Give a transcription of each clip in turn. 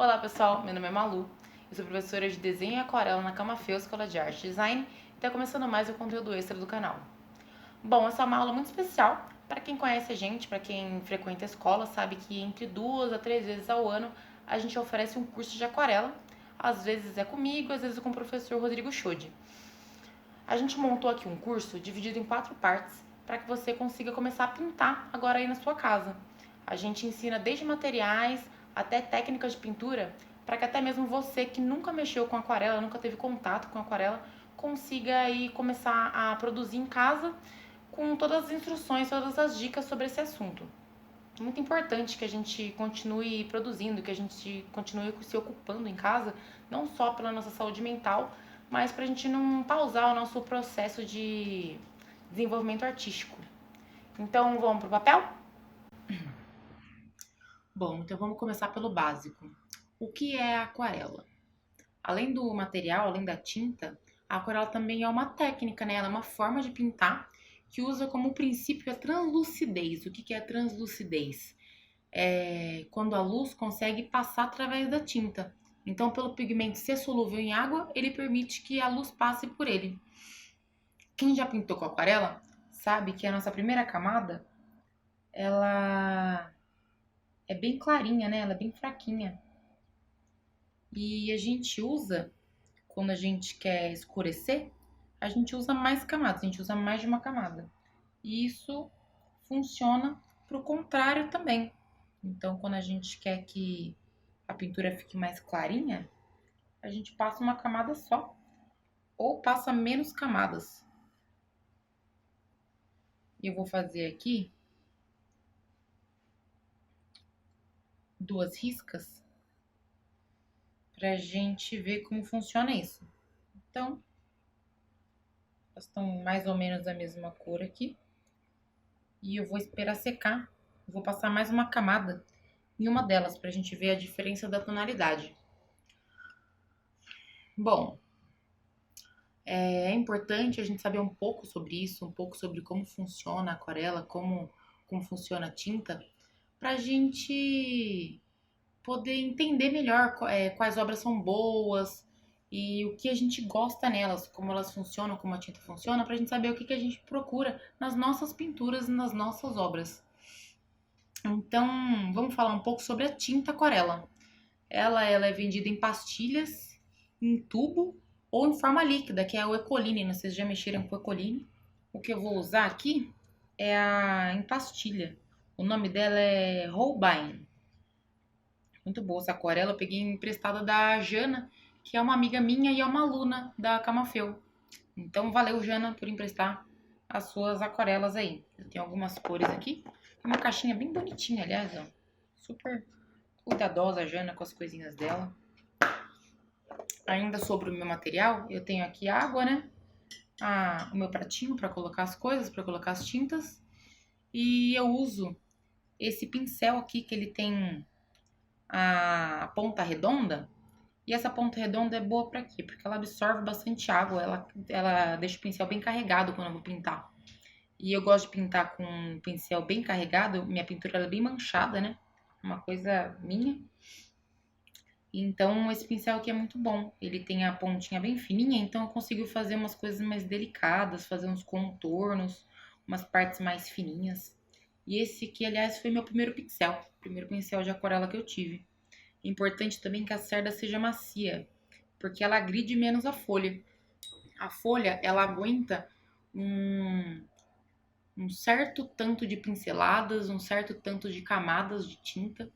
Olá pessoal, meu nome é Malu, eu sou professora de desenho e aquarela na Camafeu Escola de Arte e Design e está começando mais o conteúdo extra do canal. Bom, essa é uma aula muito especial para quem conhece a gente, para quem frequenta a escola, sabe que entre 2 a 3 vezes ao ano a gente oferece um curso de aquarela, às vezes é comigo, às vezes é com o professor Rodrigo Schode. A gente montou aqui um curso dividido em 4 partes para que você consiga começar a pintar agora aí na sua casa. A gente ensina desde materiais até técnicas de pintura para que até mesmo você que nunca mexeu com aquarela, nunca teve contato com aquarela, consiga aí começar a produzir em casa com todas as instruções, todas as dicas sobre esse assunto. É muito importante que a gente continue produzindo, que a gente continue se ocupando em casa, não só pela nossa saúde mental, mas para a gente não pausar o nosso processo de desenvolvimento artístico. Então, vamos pro papel? Bom, então vamos começar pelo básico. O que é a aquarela? Além do material, além da tinta, a aquarela também é uma técnica, né? Ela é uma forma de pintar que usa como princípio a translucidez. O que é a translucidez? É quando a luz consegue passar através da tinta. Então, pelo pigmento ser solúvel em água, ele permite que a luz passe por ele. Quem já pintou com aquarela sabe que a nossa primeira camada, ela é bem clarinha, né? Ela é bem fraquinha. E a gente usa, quando a gente quer escurecer, a gente usa mais camadas, a gente usa mais de uma camada. E isso funciona pro contrário também. Então, quando a gente quer que a pintura fique mais clarinha, a gente passa uma camada só ou passa menos camadas. E eu vou fazer aqui 2 riscas pra gente ver como funciona isso. Então, elas estão mais ou menos da mesma cor aqui. E eu vou esperar secar. Eu vou passar mais uma camada em uma delas pra gente ver a diferença da tonalidade. Bom, é importante a gente saber um pouco sobre isso, um pouco sobre como funciona a aquarela, como funciona a tinta, pra gente poder entender melhor quais obras são boas e o que a gente gosta nelas, como elas funcionam, como a tinta funciona, pra gente saber o que a gente procura nas nossas pinturas e nas nossas obras. Então, vamos falar um pouco sobre a tinta aquarela. Ela é vendida em pastilhas, em tubo ou em forma líquida, que é o Ecoline. Não sei se já mexeram com o Ecoline. O que eu vou usar aqui é a em pastilha. O nome dela é Holbein. Muito boa essa aquarela. Eu peguei emprestada da Jana, que é uma amiga minha e é uma aluna da Camafeu. Então, valeu, Jana, por emprestar as suas aquarelas aí. Eu tenho algumas cores aqui. Uma caixinha bem bonitinha, aliás, ó. Super cuidadosa a Jana com as coisinhas dela. Ainda sobre o meu material, eu tenho aqui água, né? O meu pratinho para colocar as coisas, para colocar as tintas. E eu uso esse pincel aqui que ele tem a ponta redonda. E essa ponta redonda é boa para quê? Porque ela absorve bastante água, ela deixa o pincel bem carregado quando eu vou pintar. E eu gosto de pintar com um pincel bem carregado, minha pintura ela é bem manchada, né? Uma coisa minha. Então, esse pincel aqui é muito bom. Ele tem a pontinha bem fininha, então eu consigo fazer umas coisas mais delicadas, fazer uns contornos, umas partes mais fininhas. E esse aqui, aliás, foi meu primeiro pincel de aquarela que eu tive. É importante também que a cerda seja macia, porque ela agride menos a folha. A folha, ela aguenta um, um certo tanto de pinceladas, um certo tanto de camadas de tinta.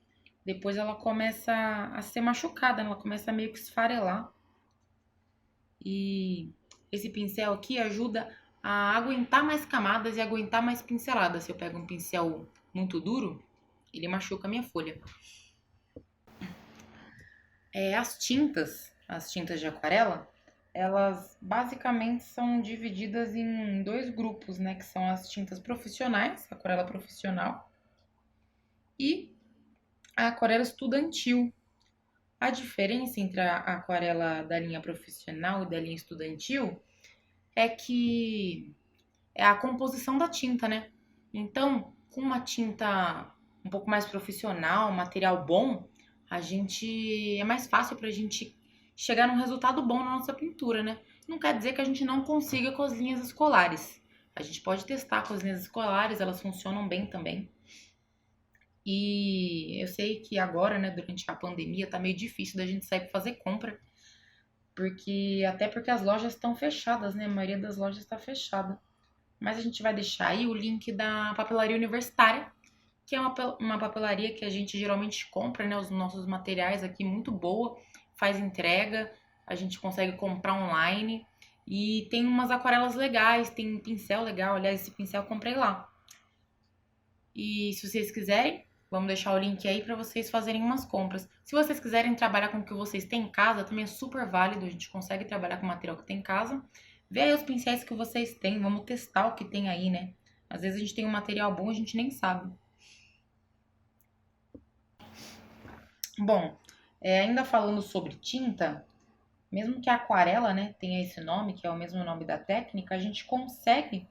Depois ela começa a ser machucada, né? Ela começa a meio que esfarelar. E esse pincel aqui ajuda a aguentar mais camadas e aguentar mais pinceladas. Se eu pego um pincel muito duro, ele machuca a minha folha. As tintas de aquarela, elas basicamente são divididas em 2 grupos, né? Que são as tintas profissionais, aquarela profissional, e a aquarela estudantil. A diferença entre a aquarela da linha profissional e da linha estudantil é que é a composição da tinta, né? Então, com uma tinta um pouco mais profissional, material bom, é mais fácil pra gente chegar num resultado bom na nossa pintura, né? Não quer dizer que a gente não consiga com as linhas escolares. A gente pode testar com as linhas escolares, elas funcionam bem também. E eu sei que agora, né, durante a pandemia, tá meio difícil da gente sair pra fazer compra, até porque as lojas estão fechadas, né? A maioria das lojas está fechada. Mas a gente vai deixar aí o link da papelaria universitária, que é uma papelaria que a gente geralmente compra, né? Os nossos materiais aqui, muito boa, faz entrega, a gente consegue comprar online. E tem umas aquarelas legais, tem um pincel legal. Aliás, esse pincel eu comprei lá. E se vocês quiserem, vamos deixar o link aí para vocês fazerem umas compras. Se vocês quiserem trabalhar com o que vocês têm em casa, também é super válido. A gente consegue trabalhar com o material que tem em casa. Vê aí os pincéis que vocês têm, vamos testar o que tem aí, né? Às vezes a gente tem um material bom, a gente nem sabe. Bom, ainda falando sobre tinta, mesmo que a aquarela, né, tenha esse nome, que é o mesmo nome da técnica, a gente consegue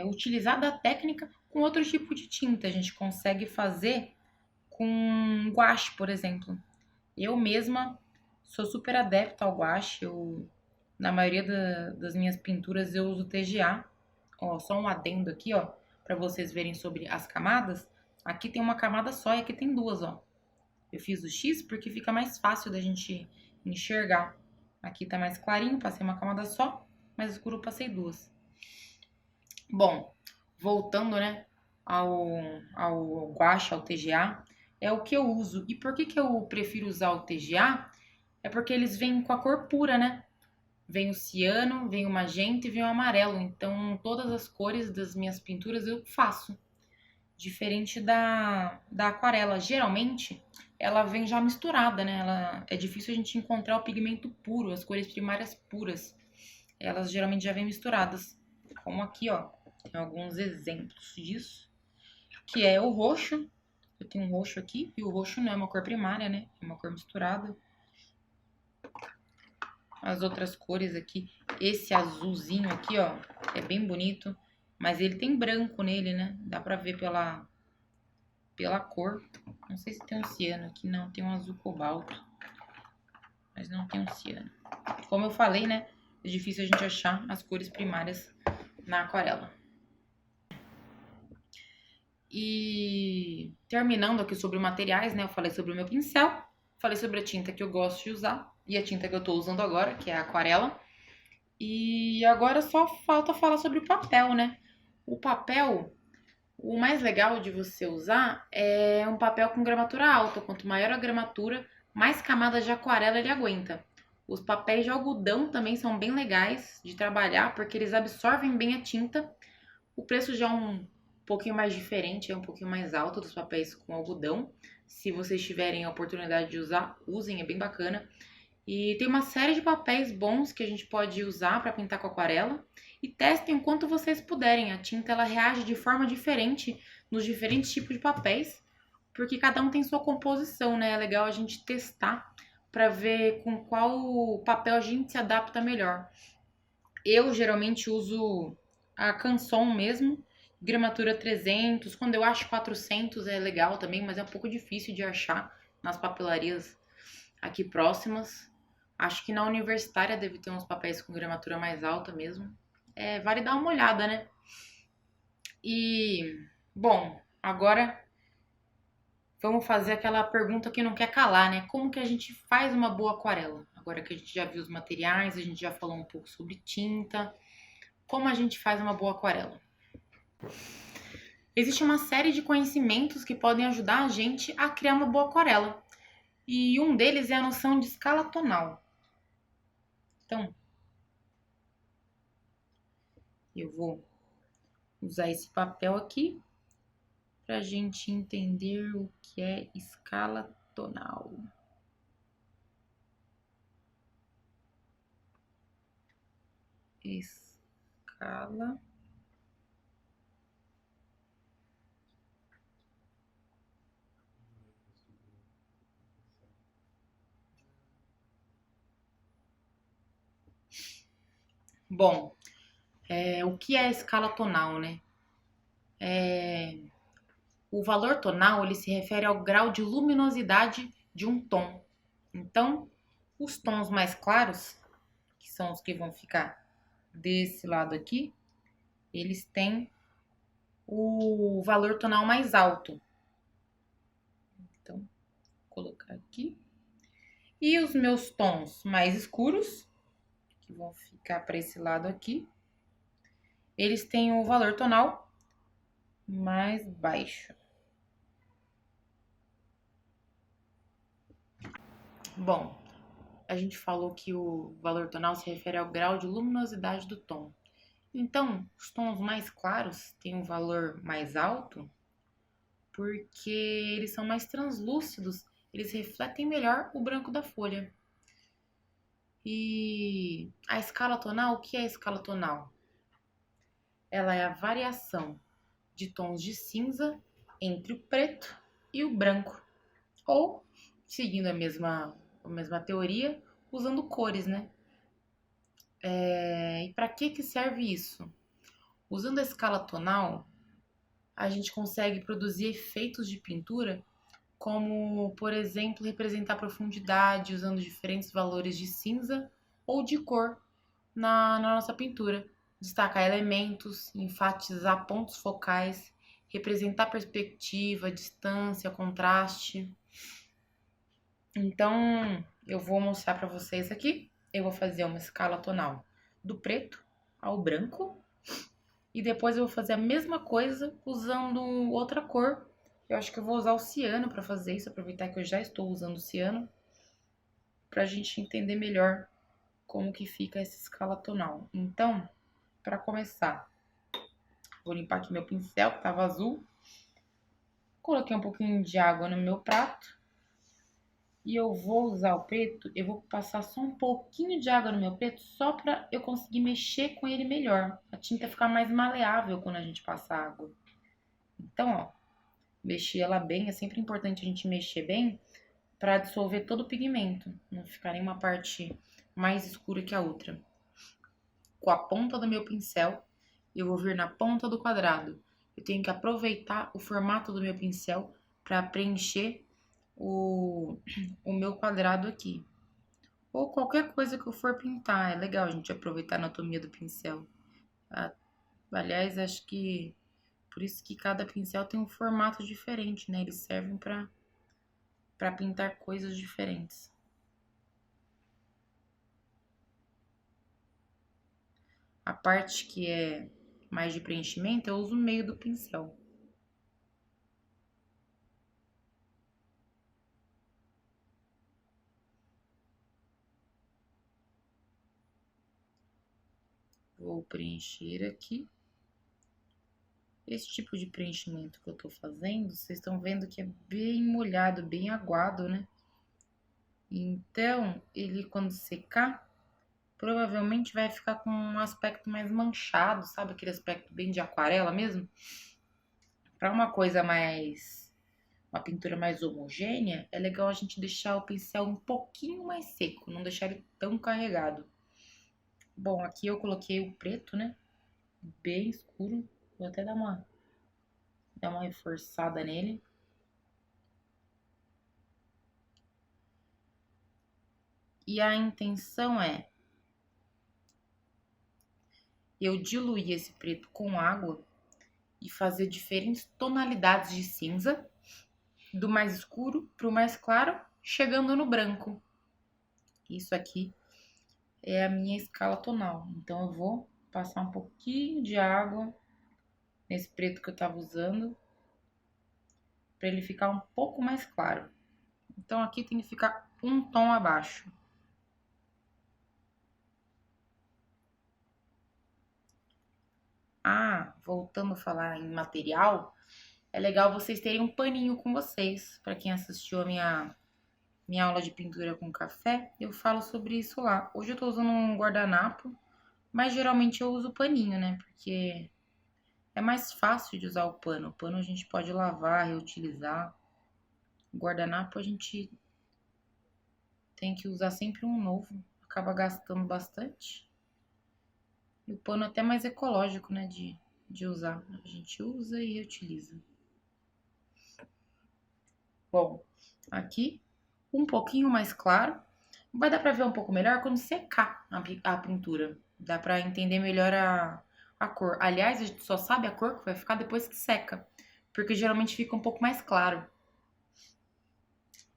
utilizar da técnica com outro tipo de tinta. A gente consegue fazer com guache, por exemplo. Eu mesma sou super adepta ao guache. Na maioria das minhas pinturas eu uso TGA. Ó, só um adendo aqui, ó, para vocês verem sobre as camadas. Aqui tem uma camada só e aqui tem duas, ó. Eu fiz o X porque fica mais fácil da gente enxergar. Aqui tá mais clarinho, passei uma camada só, mais escuro passei duas. Bom, voltando, né, ao guache, ao TGA, é o que eu uso. E por que eu prefiro usar o TGA? É porque eles vêm com a cor pura, né? Vem o ciano, vem o magenta e vem o amarelo. Então, todas as cores das minhas pinturas eu faço. Diferente da aquarela. Geralmente, ela vem já misturada, né? É difícil a gente encontrar o pigmento puro, as cores primárias puras. Elas geralmente já vêm misturadas. Como aqui, ó. Tem alguns exemplos disso. Que é o roxo. Eu tenho um roxo aqui. E o roxo não é uma cor primária, né? É uma cor misturada. As outras cores aqui. Esse azulzinho aqui, ó. É bem bonito. Mas ele tem branco nele, né? Dá pra ver pela cor. Não sei se tem um ciano aqui. Não, tem um azul cobalto. Mas não tem um ciano. Como eu falei, né? É difícil a gente achar as cores primárias na aquarela. E terminando aqui sobre materiais, né? Eu falei sobre o meu pincel, falei sobre a tinta que eu gosto de usar e a tinta que eu tô usando agora, que é a aquarela. E agora só falta falar sobre o papel, né? O papel, o mais legal de você usar é um papel com gramatura alta. Quanto maior a gramatura, mais camadas de aquarela ele aguenta. Os papéis de algodão também são bem legais de trabalhar porque eles absorvem bem a tinta. O preço já é um pouquinho mais diferente, é um pouquinho mais alto dos papéis com algodão. Se vocês tiverem a oportunidade de usar, usem, é bem bacana. E tem uma série de papéis bons que a gente pode usar para pintar com aquarela. E testem o quanto vocês puderem. A tinta ela reage de forma diferente nos diferentes tipos de papéis, porque cada um tem sua composição, né? É legal a gente testar para ver com qual papel a gente se adapta melhor. Eu geralmente uso a Canson mesmo, gramatura 300. Quando eu acho 400 é legal também, mas é um pouco difícil de achar nas papelarias aqui próximas. Acho que na universitária deve ter uns papéis com gramatura mais alta mesmo. Vale dar uma olhada, né? E, bom, agora vamos fazer aquela pergunta que não quer calar, né? Como que a gente faz uma boa aquarela? Agora que a gente já viu os materiais, a gente já falou um pouco sobre tinta. Como a gente faz uma boa aquarela? Existe uma série de conhecimentos que podem ajudar a gente a criar uma boa aquarela. E um deles é a noção de escala tonal. Então, eu vou usar esse papel aqui para a gente entender o que é escala tonal. Escala Bom, o que é a escala tonal, né? O valor tonal, ele se refere ao grau de luminosidade de um tom. Então, os tons mais claros, que são os que vão ficar desse lado aqui, eles têm o valor tonal mais alto. Então, vou colocar aqui. E os meus tons mais escuros, que vão ficar para esse lado aqui, eles têm o valor tonal mais baixo. Bom, a gente falou que o valor tonal se refere ao grau de luminosidade do tom. Então, os tons mais claros têm um valor mais alto porque eles são mais translúcidos, eles refletem melhor o branco da folha. E a escala tonal, o que é a escala tonal? Ela é a variação de tons de cinza entre o preto e o branco. Ou, seguindo a mesma teoria, usando cores, né? E para que serve isso? Usando a escala tonal, a gente consegue produzir efeitos de pintura, como, por exemplo, representar profundidade usando diferentes valores de cinza ou de cor na nossa pintura, destacar elementos, enfatizar pontos focais, representar perspectiva, distância, contraste. Então, eu vou mostrar para vocês aqui. Eu vou fazer uma escala tonal do preto ao branco. E depois eu vou fazer a mesma coisa usando outra cor. Eu acho que eu vou usar o ciano para fazer isso, aproveitar que eu já estou usando o ciano, para a gente entender melhor como que fica essa escala tonal. Então, para começar, vou limpar aqui meu pincel, que estava azul. Coloquei um pouquinho de água no meu prato. E eu vou usar o preto, eu vou passar só um pouquinho de água no meu preto, só para eu conseguir mexer com ele melhor. A tinta ficar mais maleável quando a gente passa água. Então, ó, mexer ela bem, é sempre importante a gente mexer bem para dissolver todo o pigmento, não ficar nenhuma parte mais escura que a outra. Com a ponta do meu pincel, eu vou vir na ponta do quadrado. Eu tenho que aproveitar o formato do meu pincel para preencher o meu quadrado aqui. Ou qualquer coisa que eu for pintar. É legal a gente aproveitar a anatomia do pincel. Aliás, acho que por isso que cada pincel tem um formato diferente, né? Eles servem para pintar coisas diferentes. A parte que é mais de preenchimento, eu uso o meio do pincel. Vou preencher aqui. Esse tipo de preenchimento que eu tô fazendo, vocês estão vendo que é bem molhado, bem aguado, né? Então, ele quando secar, provavelmente vai ficar com um aspecto mais manchado, sabe? Aquele aspecto bem de aquarela mesmo. Para uma coisa mais, uma pintura mais homogênea, é legal a gente deixar o pincel um pouquinho mais seco, não deixar ele tão carregado. Bom, aqui eu coloquei o preto, né? Bem escuro. Vou até dar uma reforçada nele. E a intenção é eu diluir esse preto com água e fazer diferentes tonalidades de cinza, do mais escuro para o mais claro, chegando no branco. Isso aqui é a minha escala tonal. Então eu vou passar um pouquinho de água nesse preto que eu tava usando, para ele ficar um pouco mais claro. Então aqui tem que ficar um tom abaixo. Voltando a falar em material, é legal vocês terem um paninho com vocês. Para quem assistiu a minha aula de pintura com café, eu falo sobre isso lá. Hoje eu tô usando um guardanapo, mas geralmente eu uso paninho, né? Porque é mais fácil de usar o pano. O pano a gente pode lavar, reutilizar. O guardanapo a gente tem que usar sempre um novo. Acaba gastando bastante. E o pano é até mais ecológico, né? De usar. A gente usa e reutiliza. Bom, aqui um pouquinho mais claro. Vai dar pra ver um pouco melhor quando secar a pintura. Dá pra entender melhor a cor. Aliás, a gente só sabe a cor que vai ficar depois que seca. Porque geralmente fica um pouco mais claro.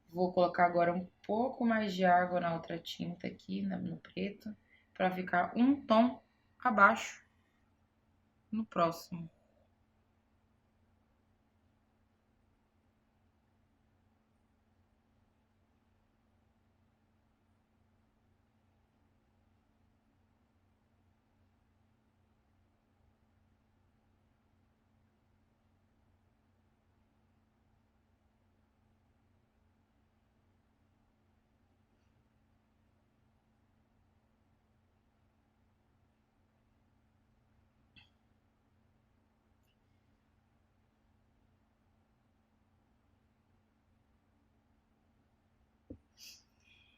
Vou colocar agora um pouco mais de água na outra tinta aqui, no preto. Pra ficar um tom abaixo no próximo.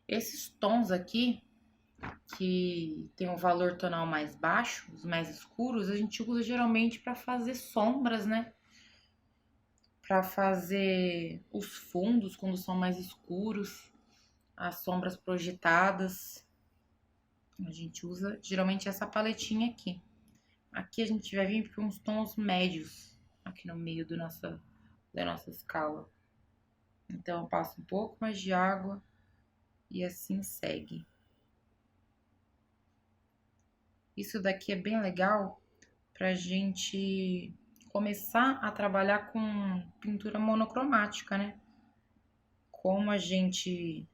Esses tons aqui, que tem um valor tonal mais baixo, os mais escuros, a gente usa geralmente para fazer sombras, né? Para fazer os fundos quando são mais escuros, as sombras projetadas. A gente usa geralmente essa paletinha aqui. Aqui a gente vai vir para uns tons médios, aqui no meio da nossa escala. Então eu passo um pouco mais de água e assim segue. Isso daqui é bem legal pra gente começar a trabalhar com pintura monocromática, né? Como a gente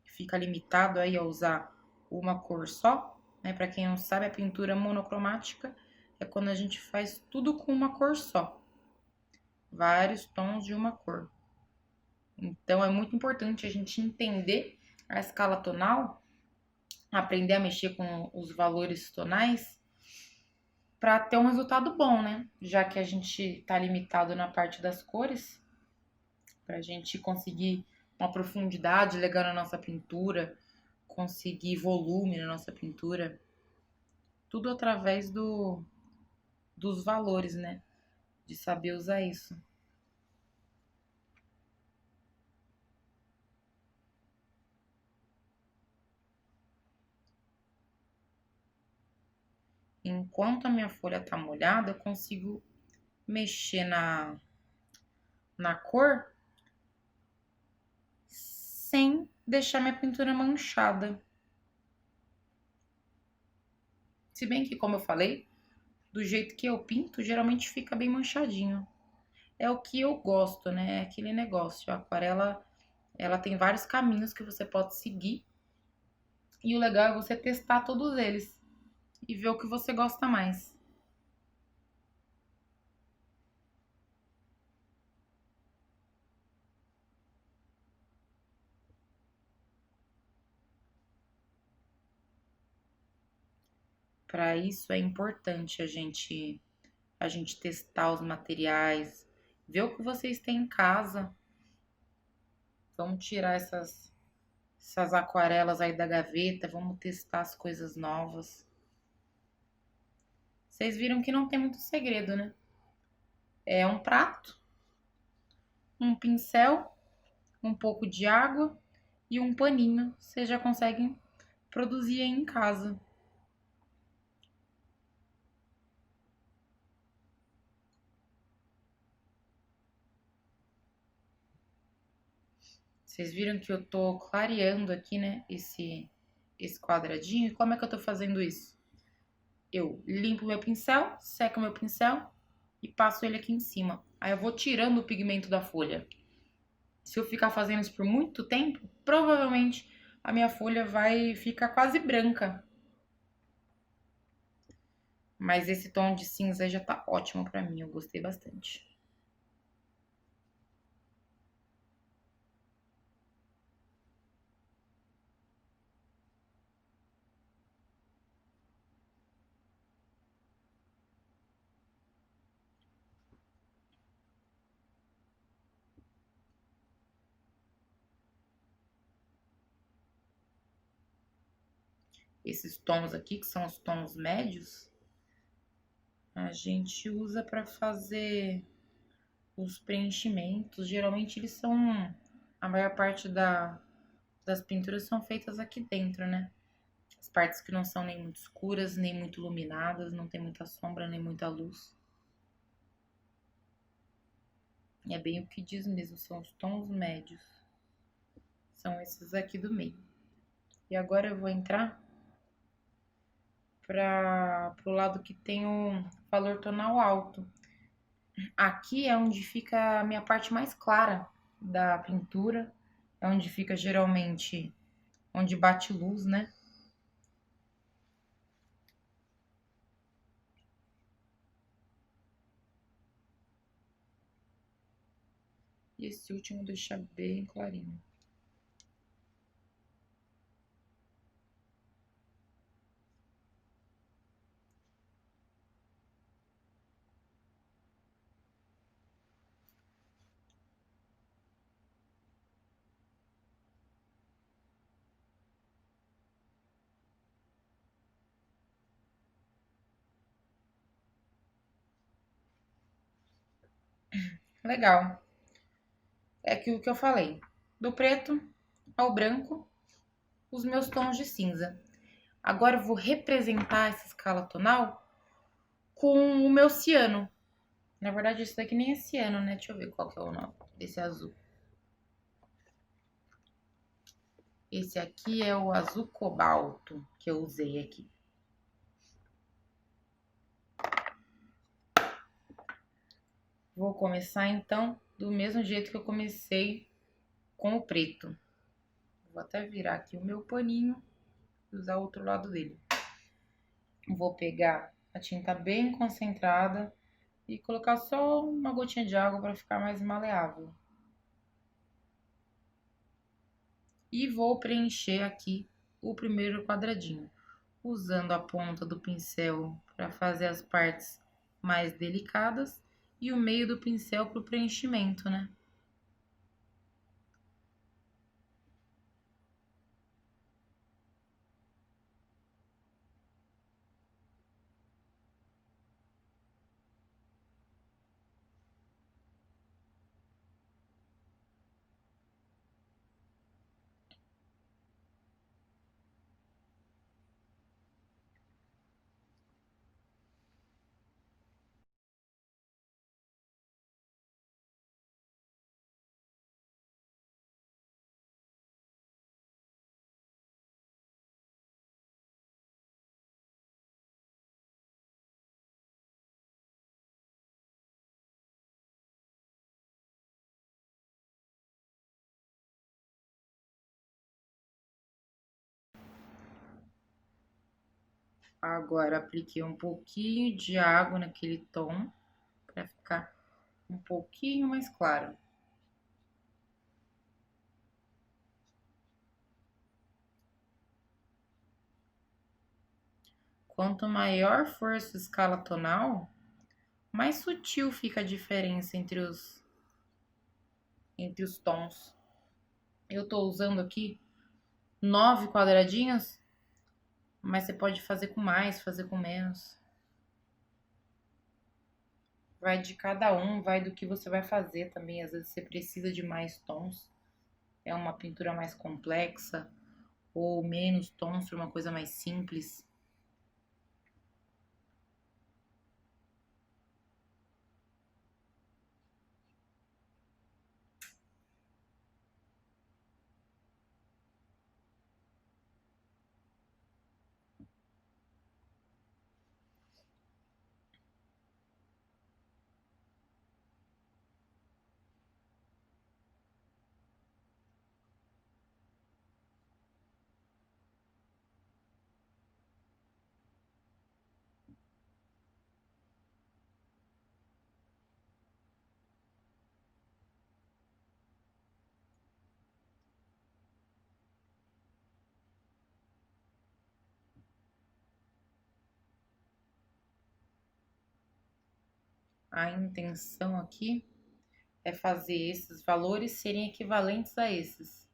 fica limitado aí a usar uma cor só, né? Para quem não sabe, a pintura monocromática é quando a gente faz tudo com uma cor só, vários tons de uma cor. Então é muito importante a gente entender a escala tonal, aprender a mexer com os valores tonais para ter um resultado bom, né? Já que a gente tá limitado na parte das cores, pra gente conseguir uma profundidade legal na nossa pintura, conseguir volume na nossa pintura, tudo através dos valores, né? De saber usar isso. Enquanto a minha folha tá molhada, eu consigo mexer na cor sem deixar minha pintura manchada. Se bem que, como eu falei, do jeito que eu pinto, geralmente fica bem manchadinho. É o que eu gosto, né? É aquele negócio. A aquarela, ela tem vários caminhos que você pode seguir. E o legal é você testar todos eles e ver o que você gosta mais. Para isso é importante a gente testar os materiais, ver o que vocês têm em casa. Vamos tirar essas aquarelas aí da gaveta, vamos testar as coisas novas. Vocês viram que não tem muito segredo, né? É um prato, um pincel, um pouco de água e um paninho. Vocês já conseguem produzir aí em casa. Vocês viram que eu tô clareando aqui, né, esse quadradinho. E como é que eu tô fazendo isso? Eu limpo meu pincel, seco meu pincel e passo ele aqui em cima. Aí eu vou tirando o pigmento da folha. Se eu ficar fazendo isso por muito tempo, provavelmente a minha folha vai ficar quase branca. Mas esse tom de cinza já tá ótimo pra mim, eu gostei bastante. Esses tons aqui, que são os tons médios, a gente usa pra fazer os preenchimentos. Geralmente eles são A maior parte das pinturas são feitas aqui dentro, né? As partes que não são nem muito escuras, nem muito iluminadas, não tem muita sombra, nem muita luz. É bem o que diz mesmo, são os tons médios. São esses aqui do meio. E agora eu vou entrar para o lado que tem o valor tonal alto. Aqui é onde fica a minha parte mais clara da pintura, é onde fica geralmente onde bate luz, né? E esse último deixar bem clarinho. Legal. É aquilo que eu falei. Do preto ao branco, os meus tons de cinza. Agora eu vou representar essa escala tonal com o meu ciano. Na verdade, esse daqui nem é ciano, né? Deixa eu ver qual que é o nome desse azul. Esse aqui é o azul cobalto que eu usei aqui. Vou começar então do mesmo jeito que eu comecei com o preto. Vou até virar aqui o meu paninho e usar o outro lado dele. Vou pegar a tinta bem concentrada e colocar só uma gotinha de água para ficar mais maleável. E vou preencher aqui o primeiro quadradinho, usando a ponta do pincel para fazer as partes mais delicadas e o meio do pincel para o preenchimento, né? Agora apliquei um pouquinho de água naquele tom para ficar um pouquinho mais claro. Quanto maior for sua escala tonal, mais sutil fica a diferença entre os tons. Eu tô usando aqui 9 quadradinhos, mas você pode fazer com mais, fazer com menos. Vai de cada um, vai do que você vai fazer também. Às vezes você precisa de mais tons. É uma pintura mais complexa ou menos tons para uma coisa mais simples. A intenção aqui é fazer esses valores serem equivalentes a esses.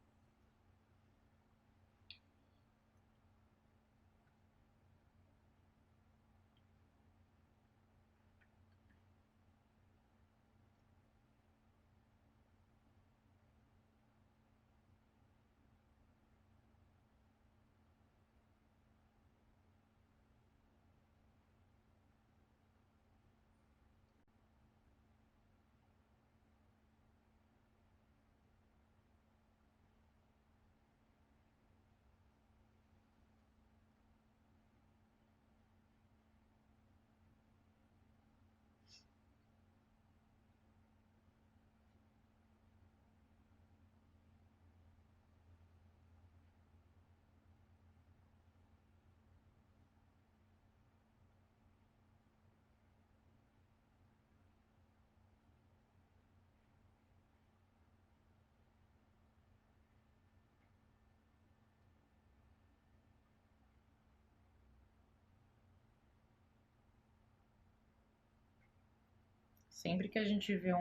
Sempre que a gente vê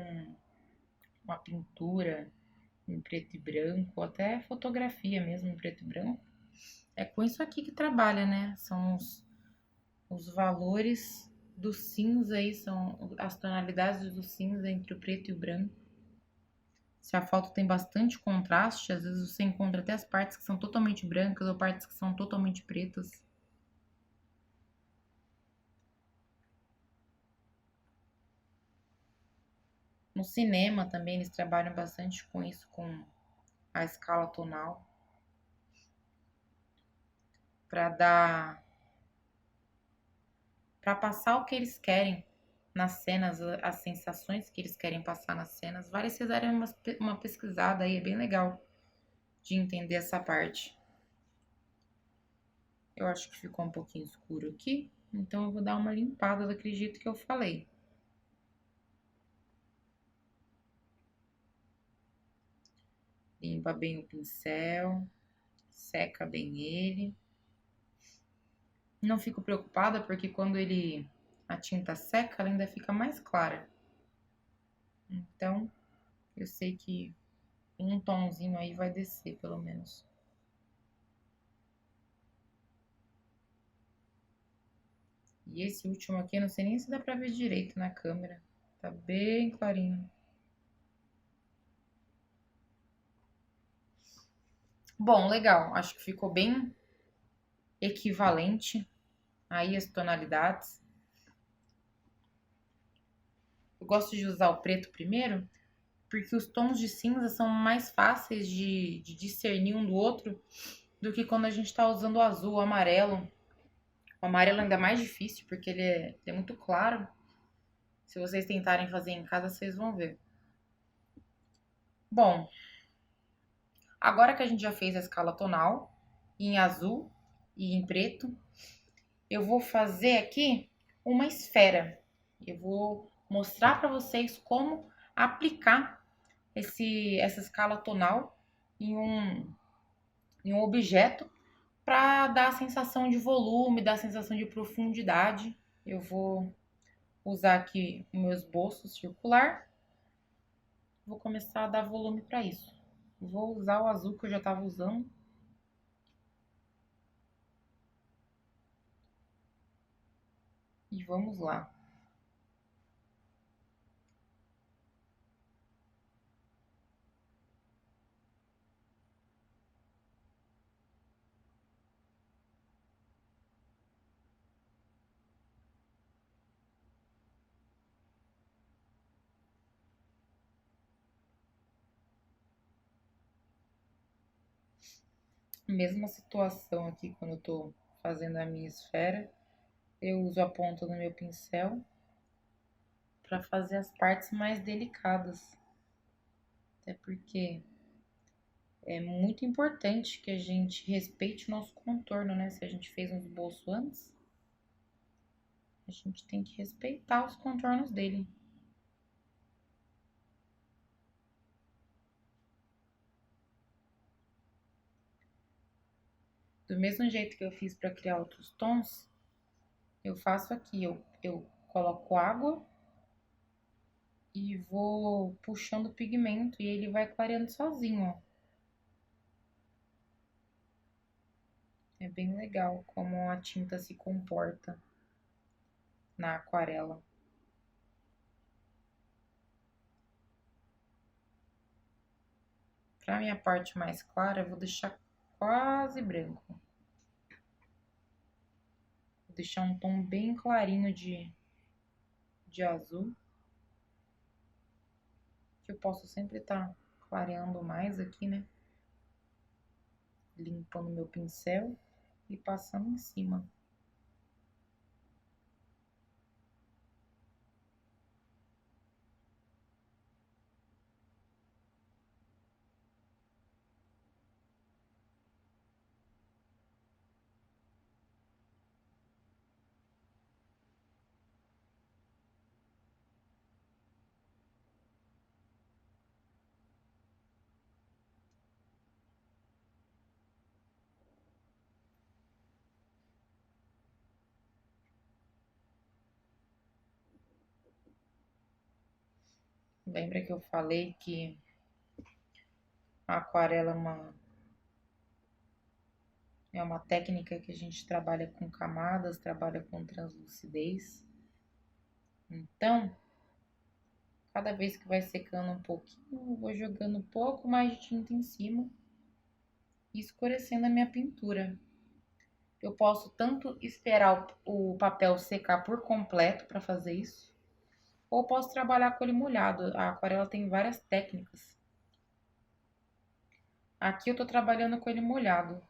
uma pintura em preto e branco, ou até fotografia mesmo em preto e branco, é com isso aqui que trabalha, né? São os valores do cinza aí, são as tonalidades do cinza entre o preto e o branco. Se a foto tem bastante contraste, às vezes você encontra até as partes que são totalmente brancas ou partes que são totalmente pretas. No cinema também eles trabalham bastante com isso, com a escala tonal, para dar, para passar o que eles querem nas cenas, as sensações que eles querem passar nas cenas. Vale vocês darem uma pesquisada aí, é bem legal de entender essa parte. Eu acho que ficou um pouquinho escuro aqui, então eu vou dar uma limpada daquele jeito que eu falei. Limpa bem o pincel, seca bem ele. Não fico preocupada porque quando a tinta seca, ela ainda fica mais clara. Então, eu sei que um tomzinho aí vai descer, pelo menos. E esse último aqui, eu não sei nem se dá pra ver direito na câmera. Tá bem clarinho. Bom, legal. Acho que ficou bem equivalente aí as tonalidades. Eu gosto de usar o preto primeiro, porque os tons de cinza são mais fáceis de discernir um do outro do que quando a gente tá usando o azul, o amarelo. O amarelo ainda é mais difícil, porque ele é muito claro. Se vocês tentarem fazer em casa, vocês vão ver. Bom, agora que a gente já fez a escala tonal, em azul e em preto, eu vou fazer aqui uma esfera. Eu vou mostrar para vocês como aplicar essa escala tonal em um objeto para dar a sensação de volume, dar a sensação de profundidade. Eu vou usar aqui o meu esboço circular. Vou começar a dar volume para isso. Vou usar o azul que eu já estava usando. E vamos lá. Mesma situação aqui quando eu tô fazendo a minha esfera. Eu uso a ponta do meu pincel para fazer as partes mais delicadas. Até porque é muito importante que a gente respeite o nosso contorno, né? Se a gente fez um esboço antes, a gente tem que respeitar os contornos dele. Do mesmo jeito que eu fiz para criar outros tons, eu faço aqui. Eu coloco água e vou puxando o pigmento e ele vai clareando sozinho, ó. É bem legal como a tinta se comporta na aquarela. Para minha parte mais clara, eu vou deixar quase branco. Vou deixar um tom bem clarinho de azul. Que eu posso sempre estar clareando mais aqui, né? Limpando meu pincel e passando em cima. Lembra que eu falei que a aquarela é uma técnica que a gente trabalha com camadas, trabalha com translucidez. Então, cada vez que vai secando um pouquinho, eu vou jogando um pouco mais de tinta em cima e escurecendo a minha pintura. Eu posso tanto esperar o papel secar por completo para fazer isso, ou posso trabalhar com ele molhado. A aquarela tem várias técnicas. Aqui eu tô trabalhando com ele molhado.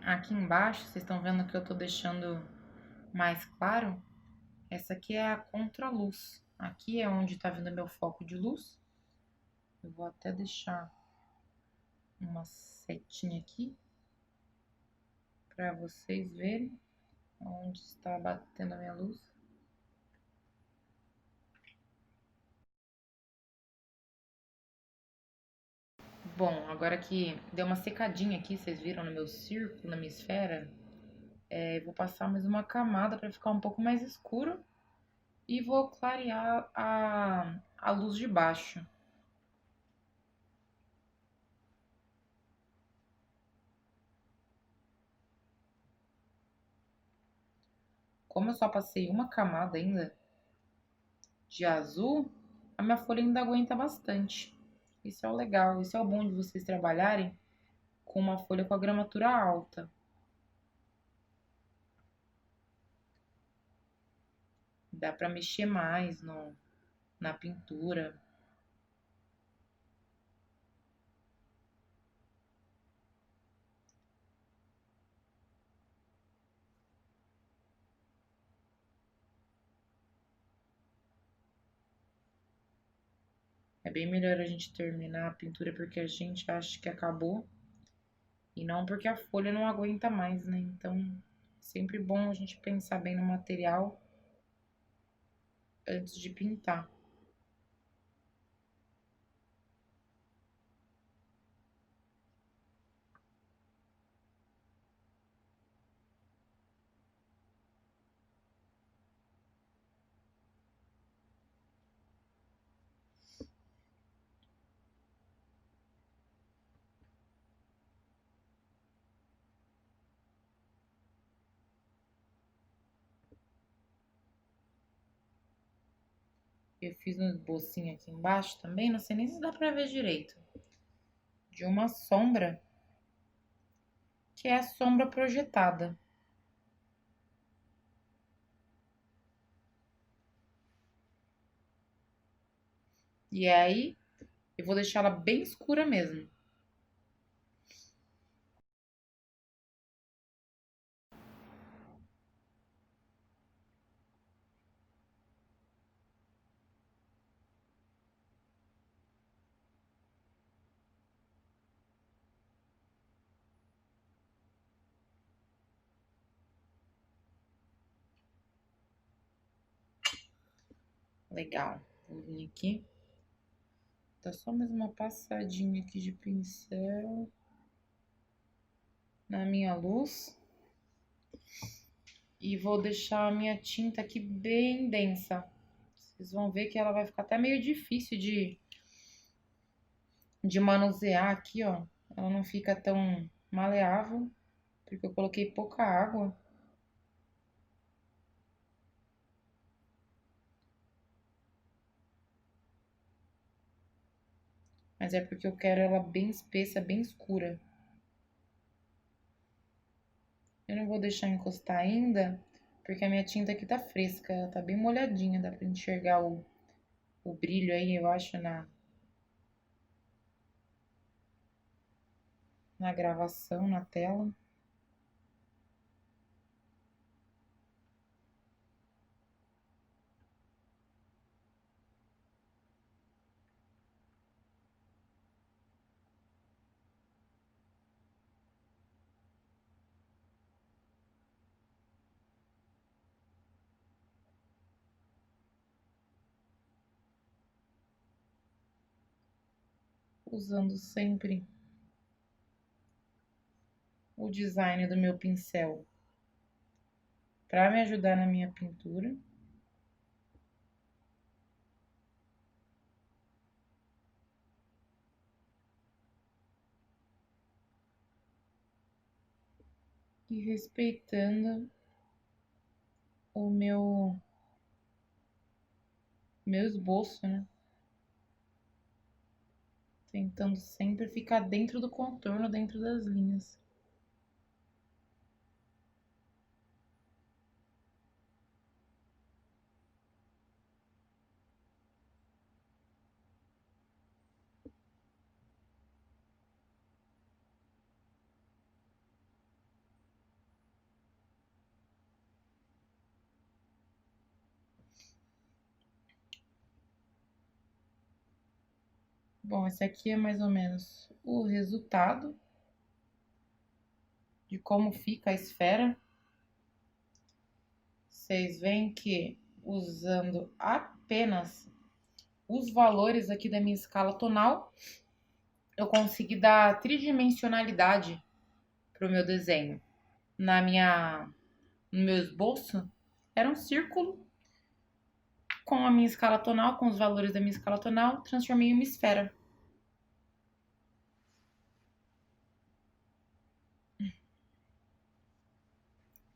Aqui embaixo, vocês estão vendo que eu tô deixando mais claro? Essa aqui é a contraluz. Aqui é onde tá vindo meu foco de luz. Eu vou até deixar uma setinha aqui para vocês verem onde está batendo a minha luz. Bom, agora que deu uma secadinha aqui, vocês viram no meu círculo, na minha esfera, eu vou passar mais uma camada para ficar um pouco mais escuro e vou clarear a luz de baixo. Como eu só passei uma camada ainda de azul, a minha folha ainda aguenta bastante. Isso é o legal, isso é o bom de vocês trabalharem com uma folha com a gramatura alta. Dá para mexer mais na pintura. É bem melhor a gente terminar a pintura porque a gente acha que acabou e não porque a folha não aguenta mais, né? Então, sempre bom a gente pensar bem no material antes de pintar. Eu fiz um esbocinho aqui embaixo também, não sei nem se dá pra ver direito, de uma sombra, que é a sombra projetada. E aí, eu vou deixar ela bem escura mesmo. Legal. Vou vir aqui. Dá só mais uma passadinha aqui de pincel na minha luz. E vou deixar a minha tinta aqui bem densa. Vocês vão ver que ela vai ficar até meio difícil de manusear aqui, ó. Ela não fica tão maleável, porque eu coloquei pouca água. Mas é porque eu quero ela bem espessa, bem escura. Eu não vou deixar encostar ainda, porque a minha tinta aqui tá fresca. Ela tá bem molhadinha, dá pra enxergar o brilho aí, eu acho, na gravação, na tela. Usando sempre o design do meu pincel para me ajudar na minha pintura. E respeitando o meu esboço, né? Tentando sempre ficar dentro do contorno, dentro das linhas. Bom, esse aqui é mais ou menos o resultado de como fica a esfera. Vocês veem que usando apenas os valores aqui da minha escala tonal, eu consegui dar tridimensionalidade para o meu desenho. No meu esboço, era um círculo com a minha escala tonal, com os valores da minha escala tonal, transformei em uma esfera.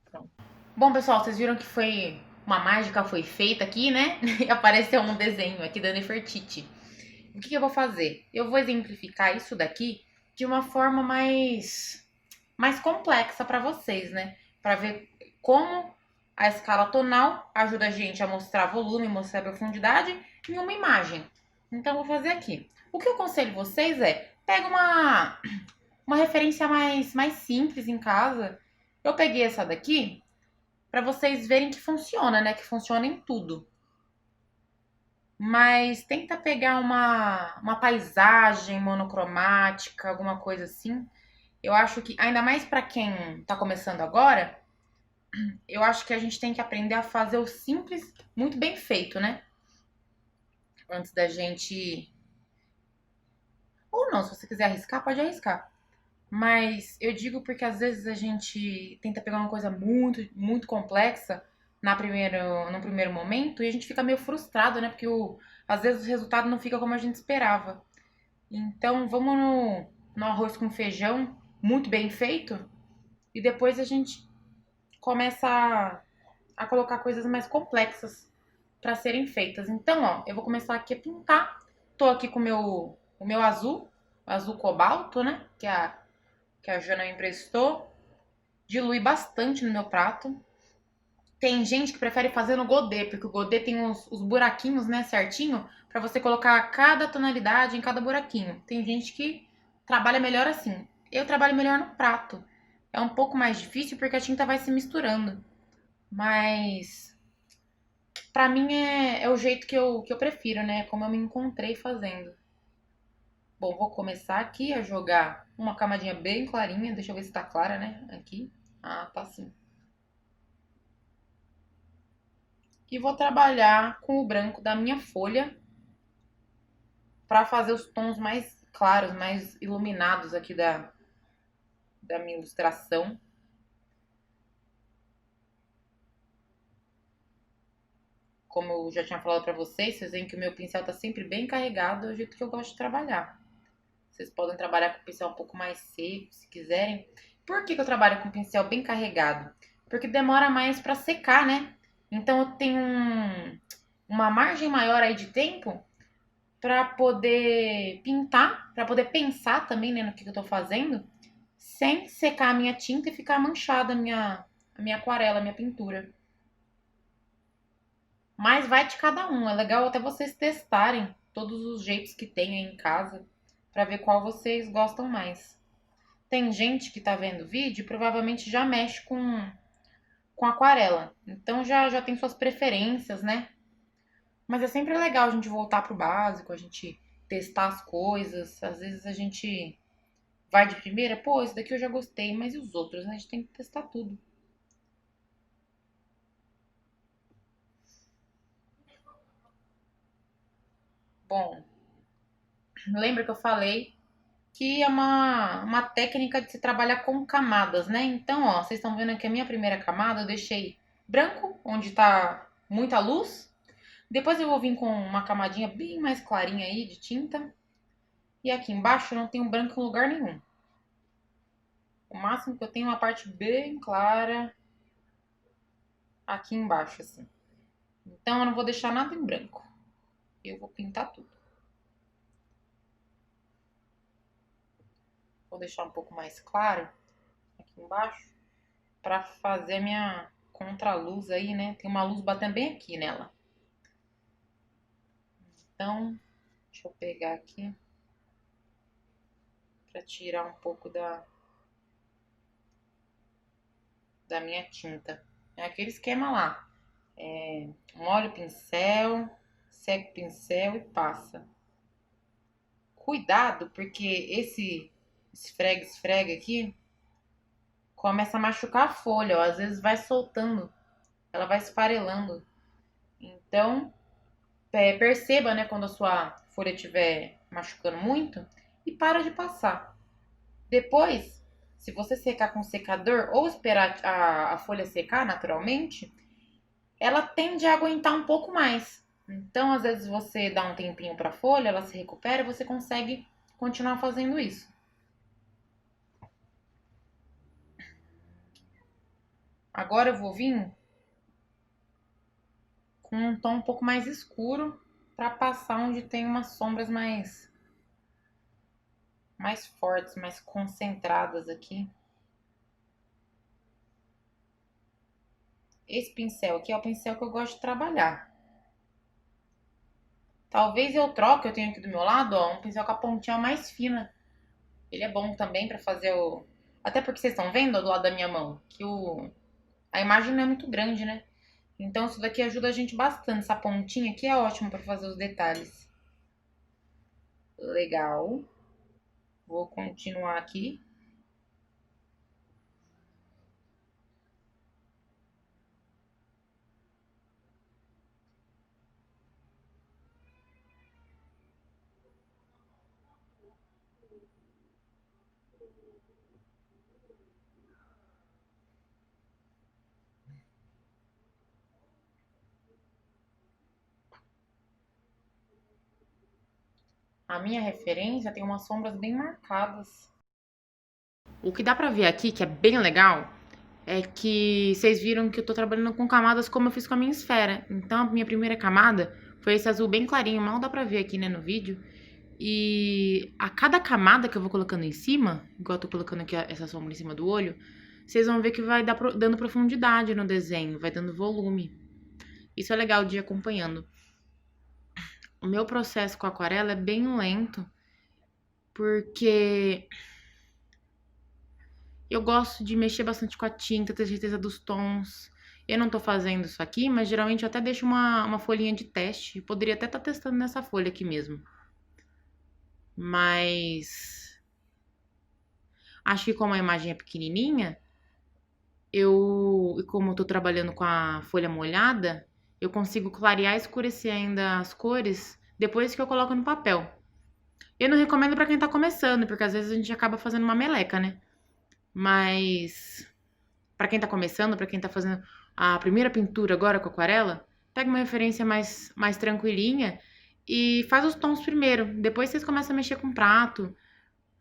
Pronto. Bom, pessoal, vocês viram que foi uma mágica foi feita aqui, né? E apareceu um desenho aqui da Nefertiti. O que eu vou fazer? Eu vou exemplificar isso daqui de uma forma mais complexa para vocês, né? Para ver como a escala tonal ajuda a gente a mostrar volume, mostrar profundidade em uma imagem. Então, eu vou fazer aqui. O que eu aconselho vocês é, pega uma referência mais simples em casa. Eu peguei essa daqui para vocês verem que funciona, né? Que funciona em tudo. Mas tenta pegar uma paisagem monocromática, alguma coisa assim. Eu acho que, ainda mais para quem tá começando agora, eu acho que a gente tem que aprender a fazer o simples muito bem feito, né? Antes da gente. Ou não, se você quiser arriscar, pode arriscar. Mas eu digo porque às vezes a gente tenta pegar uma coisa muito complexa no primeiro momento e a gente fica meio frustrado, né? Porque às vezes o resultado não fica como a gente esperava. Então vamos no arroz com feijão, muito bem feito, e depois a gente começa a colocar coisas mais complexas para serem feitas. Então, ó, eu vou começar aqui a pintar. Tô aqui com o meu azul cobalto, né? Que a Jana me emprestou. Dilui bastante no meu prato. Tem gente que prefere fazer no godê, porque o godê tem os buraquinhos, né, certinho, para você colocar cada tonalidade em cada buraquinho. Tem gente que trabalha melhor assim. Eu trabalho melhor no prato. É um pouco mais difícil porque a tinta vai se misturando. Mas pra mim é o jeito que eu prefiro, né? Como eu me encontrei fazendo. Bom, vou começar aqui a jogar uma camadinha bem clarinha. Deixa eu ver se tá clara, né? Aqui. Ah, tá sim. E vou trabalhar com o branco da minha folha para fazer os tons mais claros, mais iluminados aqui da minha ilustração. Como eu já tinha falado para vocês veem que o meu pincel tá sempre bem carregado, é o jeito que eu gosto de trabalhar. Vocês podem trabalhar com o pincel um pouco mais seco, se quiserem. Por que eu trabalho com o pincel bem carregado? Porque demora mais para secar, né? Então eu tenho uma margem maior aí de tempo para poder pintar, para poder pensar também, né, no que eu tô fazendo, sem secar a minha tinta e ficar manchada a minha aquarela, a minha pintura. Mas vai de cada um. É legal até vocês testarem todos os jeitos que tem aí em casa para ver qual vocês gostam mais. Tem gente que tá vendo o vídeo e provavelmente já mexe com aquarela. Então já tem suas preferências, né? Mas é sempre legal a gente voltar pro básico, a gente testar as coisas. Às vezes a gente vai de primeira, pô, esse daqui eu já gostei, mas e os outros, né? A gente tem que testar tudo. Bom, lembra que eu falei que é uma técnica de se trabalhar com camadas, né? Então, ó, vocês estão vendo aqui a minha primeira camada, eu deixei branco, onde tá muita luz. Depois eu vou vir com uma camadinha bem mais clarinha aí de tinta. E aqui embaixo eu não tenho branco em lugar nenhum. O máximo que eu tenho é uma parte bem clara aqui embaixo, assim. Então eu não vou deixar nada em branco. Eu vou pintar tudo. Vou deixar um pouco mais claro aqui embaixo para fazer a minha contraluz aí, né? Tem uma luz batendo bem aqui nela. Então, deixa eu pegar aqui para tirar um pouco da minha tinta. É aquele esquema lá. Molha o pincel, seca o pincel e passa. Cuidado, porque esse esfrega aqui começa a machucar a folha, ó. Às vezes vai soltando, ela vai esfarelando. Então, perceba, né, quando a sua folha estiver machucando muito e para de passar. Depois, se você secar com secador ou esperar a folha secar naturalmente, ela tende a aguentar um pouco mais. Então, às vezes você dá um tempinho para a folha, ela se recupera e você consegue continuar fazendo isso. Agora eu vou vir com um tom um pouco mais escuro para passar onde tem umas sombras mais fortes, mais concentradas aqui. Esse pincel aqui é o pincel que eu gosto de trabalhar. Talvez eu troque, eu tenho aqui do meu lado, ó, um pincel com a pontinha mais fina. Ele é bom também para fazer o... Até porque vocês estão vendo ó, do lado da minha mão que a imagem não é muito grande, né? Então isso daqui ajuda a gente bastante. Essa pontinha aqui é ótima para fazer os detalhes. Legal. Vou continuar aqui. A minha referência tem umas sombras bem marcadas. O que dá pra ver aqui, que é bem legal, é que vocês viram que eu tô trabalhando com camadas como eu fiz com a minha esfera. Então, a minha primeira camada foi esse azul bem clarinho, mal dá pra ver aqui, né, no vídeo. E a cada camada que eu vou colocando em cima, igual eu tô colocando aqui essa sombra em cima do olho, vocês vão ver que vai dando profundidade no desenho, vai dando volume. Isso é legal de ir acompanhando. O meu processo com aquarela é bem lento, porque eu gosto de mexer bastante com a tinta, ter certeza dos tons. Eu não tô fazendo isso aqui, mas geralmente eu até deixo uma folhinha de teste. Poderia até estar testando nessa folha aqui mesmo. Mas acho que como a imagem é pequenininha, e como eu tô trabalhando com a folha molhada, eu consigo clarear e escurecer ainda as cores depois que eu coloco no papel. Eu não recomendo pra quem tá começando, porque às vezes a gente acaba fazendo uma meleca, né? Mas pra quem tá começando, pra quem tá fazendo a primeira pintura agora com aquarela, pega uma referência mais tranquilinha e faz os tons primeiro. Depois vocês começam a mexer com o prato,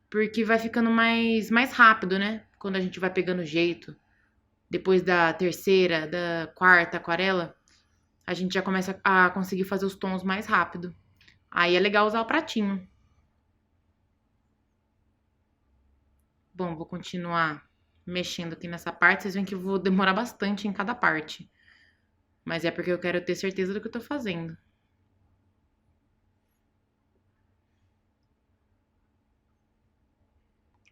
porque vai ficando mais rápido, né? Quando a gente vai pegando o jeito. Depois da terceira, da quarta aquarela, a gente já começa a conseguir fazer os tons mais rápido. Aí é legal usar o pratinho. Bom, vou continuar mexendo aqui nessa parte. Vocês veem que eu vou demorar bastante em cada parte. Mas é porque eu quero ter certeza do que eu tô fazendo.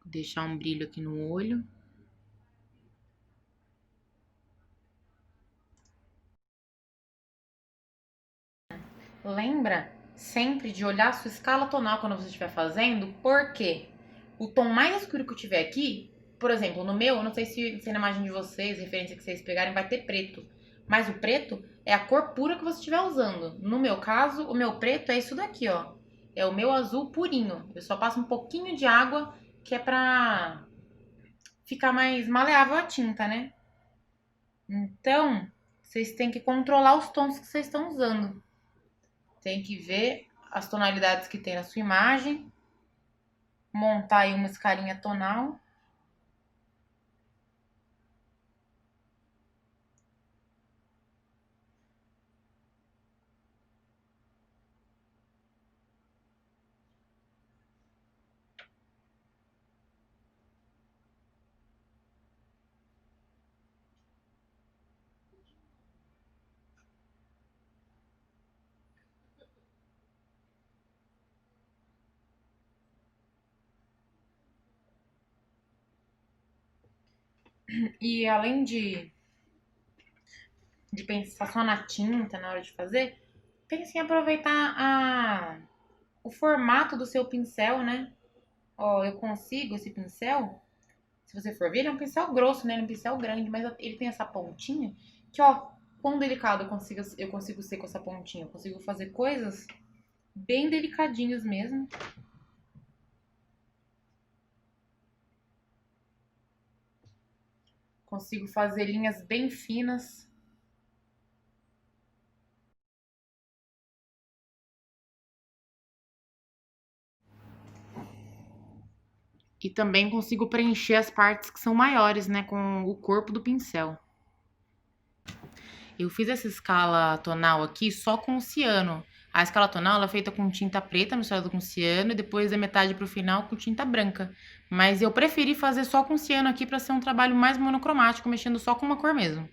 Vou deixar um brilho aqui no olho. Lembra sempre de olhar a sua escala tonal quando você estiver fazendo, porque o tom mais escuro que eu tiver aqui, por exemplo, no meu, eu não sei se na imagem de vocês, referência que vocês pegarem, vai ter preto. Mas o preto é a cor pura que você estiver usando. No meu caso, o meu preto é isso daqui, ó. É o meu azul purinho. Eu só passo um pouquinho de água, que é pra ficar mais maleável a tinta, né? Então, vocês têm que controlar os tons que vocês estão usando. Tem que ver as tonalidades que tem na sua imagem, montar aí uma escalinha tonal. E além de pensar só na tinta na hora de fazer, pense em aproveitar o formato do seu pincel, né? Ó, eu consigo esse pincel, se você for ver, ele é um pincel grosso, né? Ele é um pincel grande, mas ele tem essa pontinha que, ó, quão delicado eu consigo ser com essa pontinha. Eu consigo fazer coisas bem delicadinhas mesmo. Consigo fazer linhas bem finas. E também consigo preencher as partes que são maiores, né, com o corpo do pincel. Eu fiz essa escala tonal aqui só com o ciano. A escala tonal ela é feita com tinta preta misturada com ciano e depois da metade pro final com tinta branca. Mas eu preferi fazer só com ciano aqui para ser um trabalho mais monocromático, mexendo só com uma cor mesmo.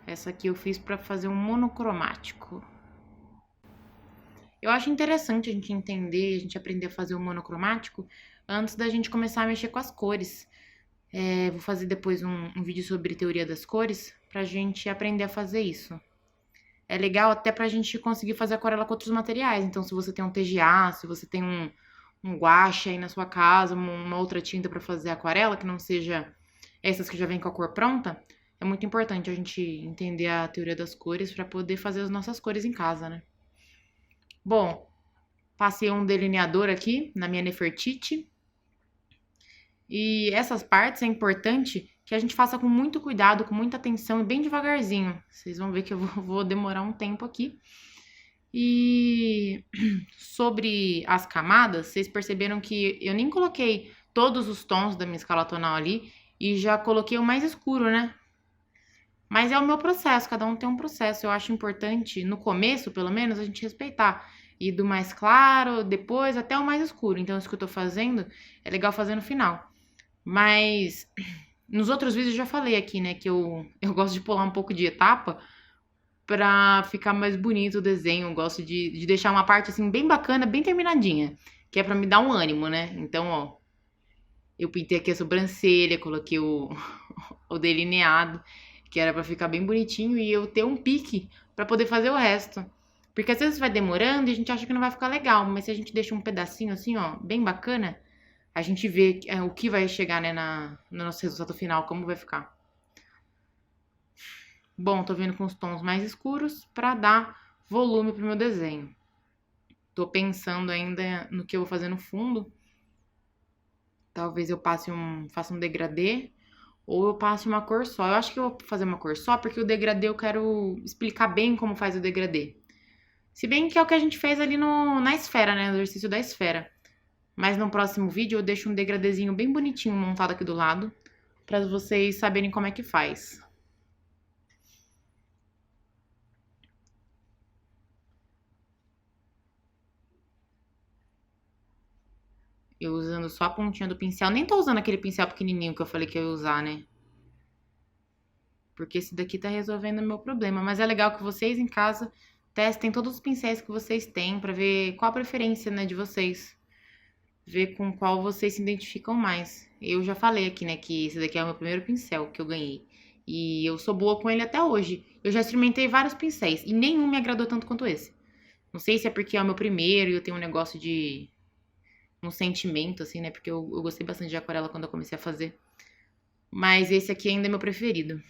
Essa aqui eu fiz para fazer um monocromático. Eu acho interessante a gente entender, a gente aprender a fazer o monocromático antes da gente começar a mexer com as cores. Vou fazer depois um vídeo sobre teoria das cores pra gente aprender a fazer isso. É legal até pra gente conseguir fazer aquarela com outros materiais. Então, se você tem um TGA, se você tem um guache aí na sua casa, uma outra tinta pra fazer aquarela, que não seja essas que já vem com a cor pronta, é muito importante a gente entender a teoria das cores pra poder fazer as nossas cores em casa, né? Bom, passei um delineador aqui na minha Nefertiti. E essas partes é importante que a gente faça com muito cuidado, com muita atenção e bem devagarzinho. Vocês vão ver que eu vou demorar um tempo aqui. E sobre as camadas, vocês perceberam que eu nem coloquei todos os tons da minha escala tonal ali e já coloquei o mais escuro, né? Mas é o meu processo, cada um tem um processo. Eu acho importante, no começo, pelo menos, a gente respeitar. E do mais claro, depois até o mais escuro. Então, isso que eu tô fazendo é legal fazer no final. Mas nos outros vídeos eu já falei aqui, né, que eu gosto de pular um pouco de etapa pra ficar mais bonito o desenho. Eu gosto de deixar uma parte assim bem bacana, bem terminadinha, que é pra me dar um ânimo, né? Então, ó, eu pintei aqui a sobrancelha, coloquei o delineado, que era pra ficar bem bonitinho e eu ter um pique pra poder fazer o resto. Porque às vezes vai demorando e a gente acha que não vai ficar legal, mas se a gente deixa um pedacinho assim, ó, bem bacana, a gente vê o que vai chegar, né, no nosso resultado final, como vai ficar. Bom, tô vindo com os tons mais escuros pra dar volume pro meu desenho. Tô pensando ainda no que eu vou fazer no fundo. Talvez eu faça um degradê ou eu passe uma cor só. Eu acho que eu vou fazer uma cor só porque o degradê eu quero explicar bem como faz o degradê. Se bem que é o que a gente fez ali na esfera, né? No exercício da esfera. Mas no próximo vídeo eu deixo um degradêzinho bem bonitinho montado aqui do lado para vocês saberem como é que faz. Eu usando só a pontinha do pincel. Nem tô usando aquele pincel pequenininho que eu falei que eu ia usar, né? Porque esse daqui tá resolvendo o meu problema. Mas é legal que vocês em casa testem todos os pincéis que vocês têm pra ver qual a preferência, né, de vocês. Ver com qual vocês se identificam mais. Eu já falei aqui, né, que esse daqui é o meu primeiro pincel que eu ganhei. E eu sou boa com ele até hoje. Eu já experimentei vários pincéis e nenhum me agradou tanto quanto esse. Não sei se é porque é o meu primeiro e eu tenho um negócio de um sentimento, assim, né? Porque eu gostei bastante de aquarela quando eu comecei a fazer. Mas esse aqui ainda é meu preferido.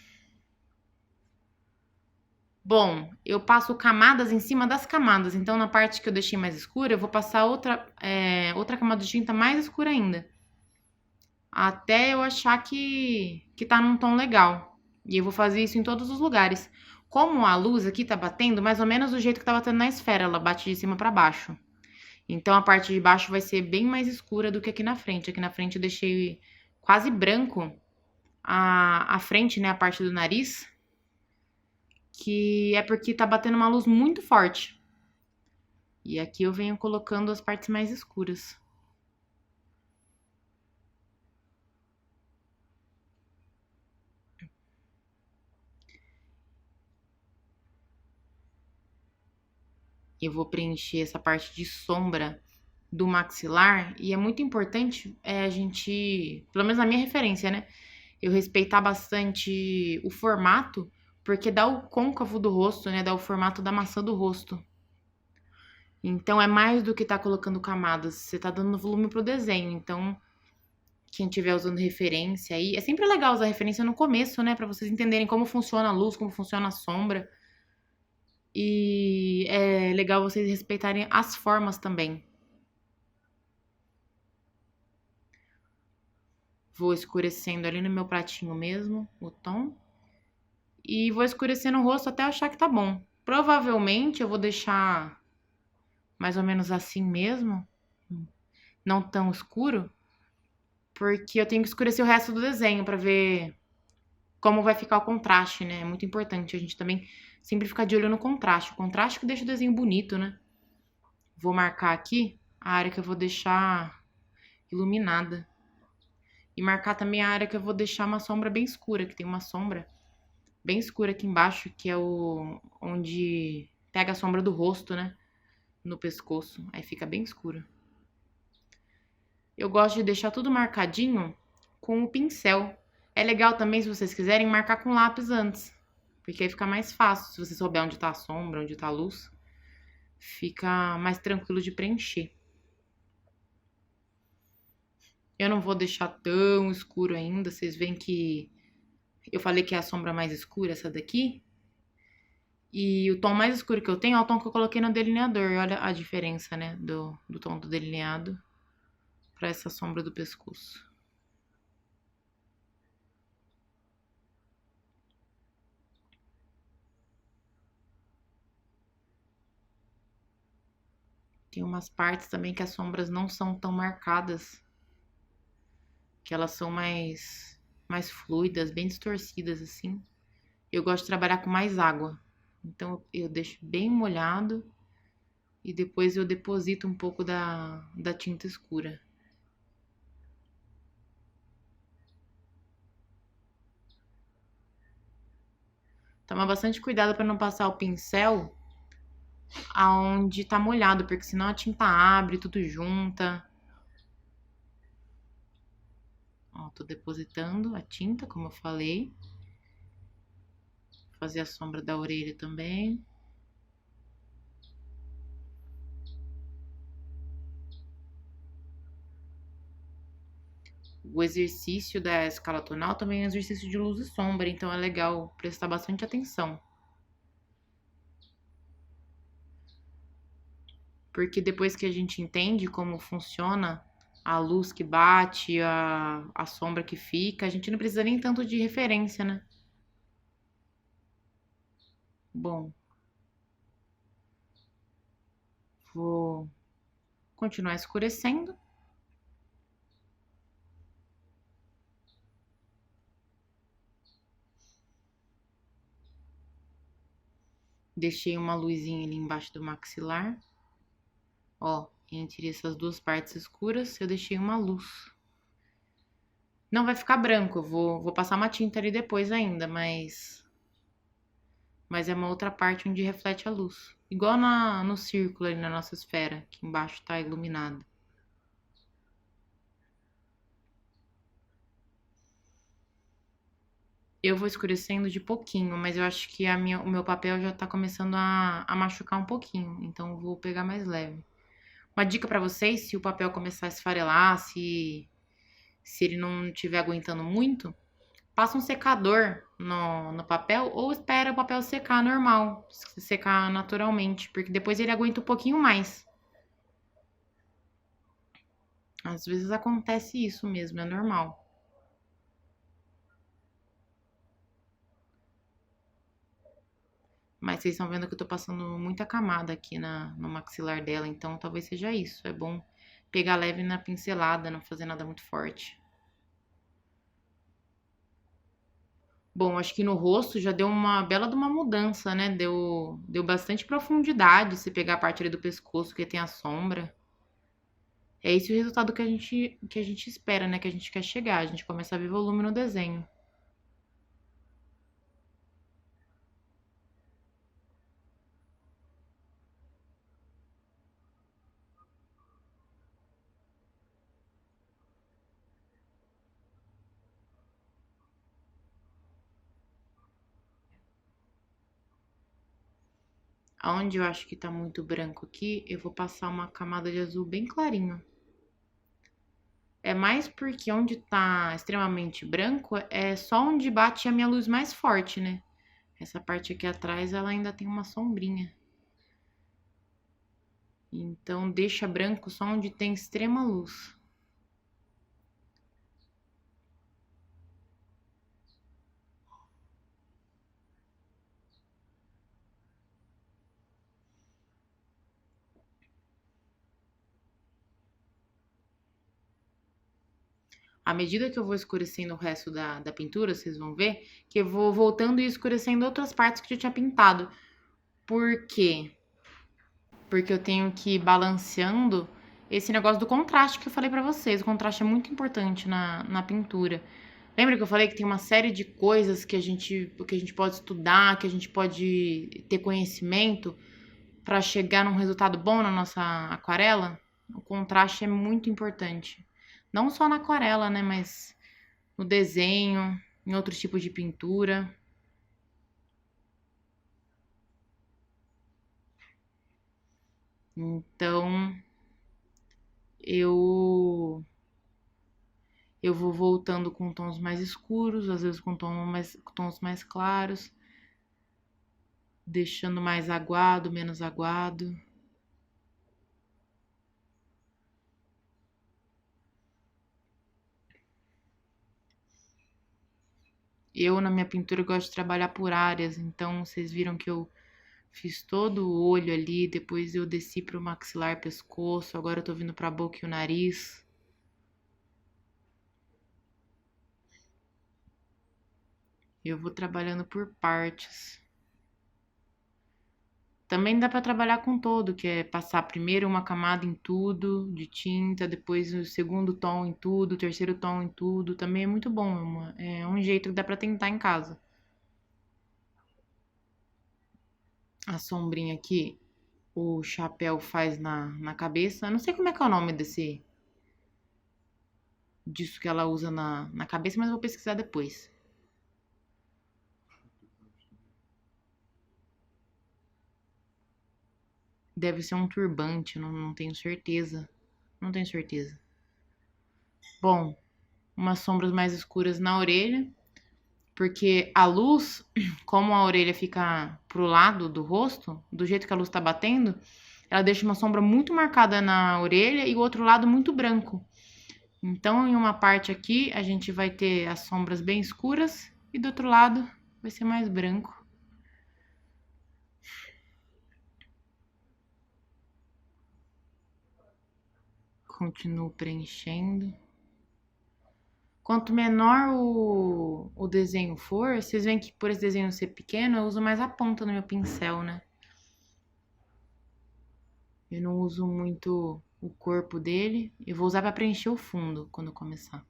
Bom, eu passo camadas em cima das camadas. Então, na parte que eu deixei mais escura, eu vou passar outra camada de tinta mais escura ainda. Até eu achar que tá num tom legal. E eu vou fazer isso em todos os lugares. Como a luz aqui tá batendo, mais ou menos do jeito que tá batendo na esfera, ela bate de cima pra baixo. Então a parte de baixo vai ser bem mais escura do que aqui na frente. Aqui na frente eu deixei quase branco a frente, né, a parte do nariz, que é porque tá batendo uma luz muito forte. E aqui eu venho colocando as partes mais escuras. Eu vou preencher essa parte de sombra do maxilar e é muito importante a gente, pelo menos na minha referência, né, eu respeitar bastante o formato, porque dá o côncavo do rosto, né, dá o formato da maçã do rosto. Então é mais do que tá colocando camadas, você tá dando volume pro desenho. Então, quem estiver usando referência aí, é sempre legal usar referência no começo, né, pra vocês entenderem como funciona a luz, como funciona a sombra. E é legal vocês respeitarem as formas também. Vou escurecendo ali no meu pratinho mesmo, o tom. E vou escurecendo o rosto até achar que tá bom. Provavelmente eu vou deixar mais ou menos assim mesmo, não tão escuro, porque eu tenho que escurecer o resto do desenho pra ver como vai ficar o contraste, né? É muito importante a gente também sempre ficar de olho no contraste. O contraste que deixa o desenho bonito, né? Vou marcar aqui a área que eu vou deixar iluminada. E marcar também a área que eu vou deixar uma sombra bem escura, que tem uma sombra bem escura aqui embaixo, que é o onde pega a sombra do rosto, né? No pescoço. Aí fica bem escuro. Eu gosto de deixar tudo marcadinho com o pincel. É legal também, se vocês quiserem, marcar com lápis antes. Porque aí fica mais fácil. Se você souber onde tá a sombra, onde tá a luz, fica mais tranquilo de preencher. Eu não vou deixar tão escuro ainda. Vocês veem que eu falei que é a sombra mais escura, essa daqui. E o tom mais escuro que eu tenho é o tom que eu coloquei no delineador. Olha a diferença, né, do tom do delineado para essa sombra do pescoço. Tem umas partes também que as sombras não são tão marcadas, que elas são mais fluidas, bem distorcidas assim. Eu gosto de trabalhar com mais água. Então eu deixo bem molhado e depois eu deposito um pouco da tinta escura. Toma bastante cuidado para não passar o pincel aonde tá molhado, porque senão a tinta abre, tudo junta. Ó, tô depositando a tinta, como eu falei. Vou fazer a sombra da orelha também. O exercício da escala tonal também é um exercício de luz e sombra, então é legal prestar bastante atenção. Porque depois que a gente entende como funciona a luz que bate, a sombra que fica, a gente não precisa nem tanto de referência, né? Bom, vou continuar escurecendo. Deixei uma luzinha ali embaixo do maxilar. Ó, entre essas duas partes escuras, eu deixei uma luz. Não vai ficar branco, eu vou passar uma tinta ali depois ainda, mas é uma outra parte onde reflete a luz. Igual no círculo ali na nossa esfera, que embaixo tá iluminado. Eu vou escurecendo de pouquinho, mas eu acho que o meu papel já tá começando a machucar um pouquinho, então eu vou pegar mais leve. Uma dica pra vocês, se o papel começar a esfarelar, se ele não estiver aguentando muito, passa um secador no papel ou espera o papel secar normal, secar naturalmente, porque depois ele aguenta um pouquinho mais. Às vezes acontece isso mesmo, é normal. Mas vocês estão vendo que eu tô passando muita camada aqui no maxilar dela, então talvez seja isso. É bom pegar leve na pincelada, não fazer nada muito forte. Bom, acho que no rosto já deu uma bela de uma mudança, né? Deu bastante profundidade se pegar a parte ali do pescoço que tem a sombra. É esse o resultado que a gente espera, né? Que a gente quer chegar. A gente começa a ver volume no desenho. Aonde eu acho que tá muito branco aqui, eu vou passar uma camada de azul bem clarinho. É mais porque onde tá extremamente branco é só onde bate a minha luz mais forte, né? Essa parte aqui atrás, ela ainda tem uma sombrinha. Então deixa branco só onde tem extrema luz. À medida que eu vou escurecendo o resto da pintura, vocês vão ver que eu vou voltando e escurecendo outras partes que eu tinha pintado. Por quê? Porque eu tenho que ir balanceando esse negócio do contraste que eu falei pra vocês. O contraste é muito importante na pintura. Lembra que eu falei que tem uma série de coisas que a gente pode estudar, que a gente pode ter conhecimento para chegar num resultado bom na nossa aquarela? O contraste é muito importante. Não só na aquarela, né, mas no desenho, em outros tipos de pintura. Então, eu eu vou voltando com tons mais escuros, às vezes com tons mais claros, deixando mais aguado, menos aguado. Eu, na minha pintura, gosto de trabalhar por áreas, então vocês viram que eu fiz todo o olho ali, depois eu desci pro maxilar, pescoço, agora eu tô vindo pra boca e o nariz. Eu vou trabalhando por partes. Também dá para trabalhar com todo, que é passar primeiro uma camada em tudo de tinta, depois o segundo tom em tudo, o terceiro tom em tudo. Também é muito bom, é um jeito que dá para tentar em casa. A sombrinha aqui, o chapéu faz na cabeça. Eu não sei como é que é o nome disso que ela usa na cabeça, mas eu vou pesquisar depois. Deve ser um turbante, não tenho certeza. Não tenho certeza. Bom, umas sombras mais escuras na orelha, porque a luz, como a orelha fica pro lado do rosto, do jeito que a luz tá batendo, ela deixa uma sombra muito marcada na orelha e o outro lado muito branco. Então, em uma parte aqui, a gente vai ter as sombras bem escuras e do outro lado vai ser mais branco. Continuo preenchendo. Quanto menor o desenho for, vocês veem que por esse desenho ser pequeno, eu uso mais a ponta no meu pincel, né? Eu não uso muito o corpo dele. Eu vou usar para preencher o fundo quando eu começar.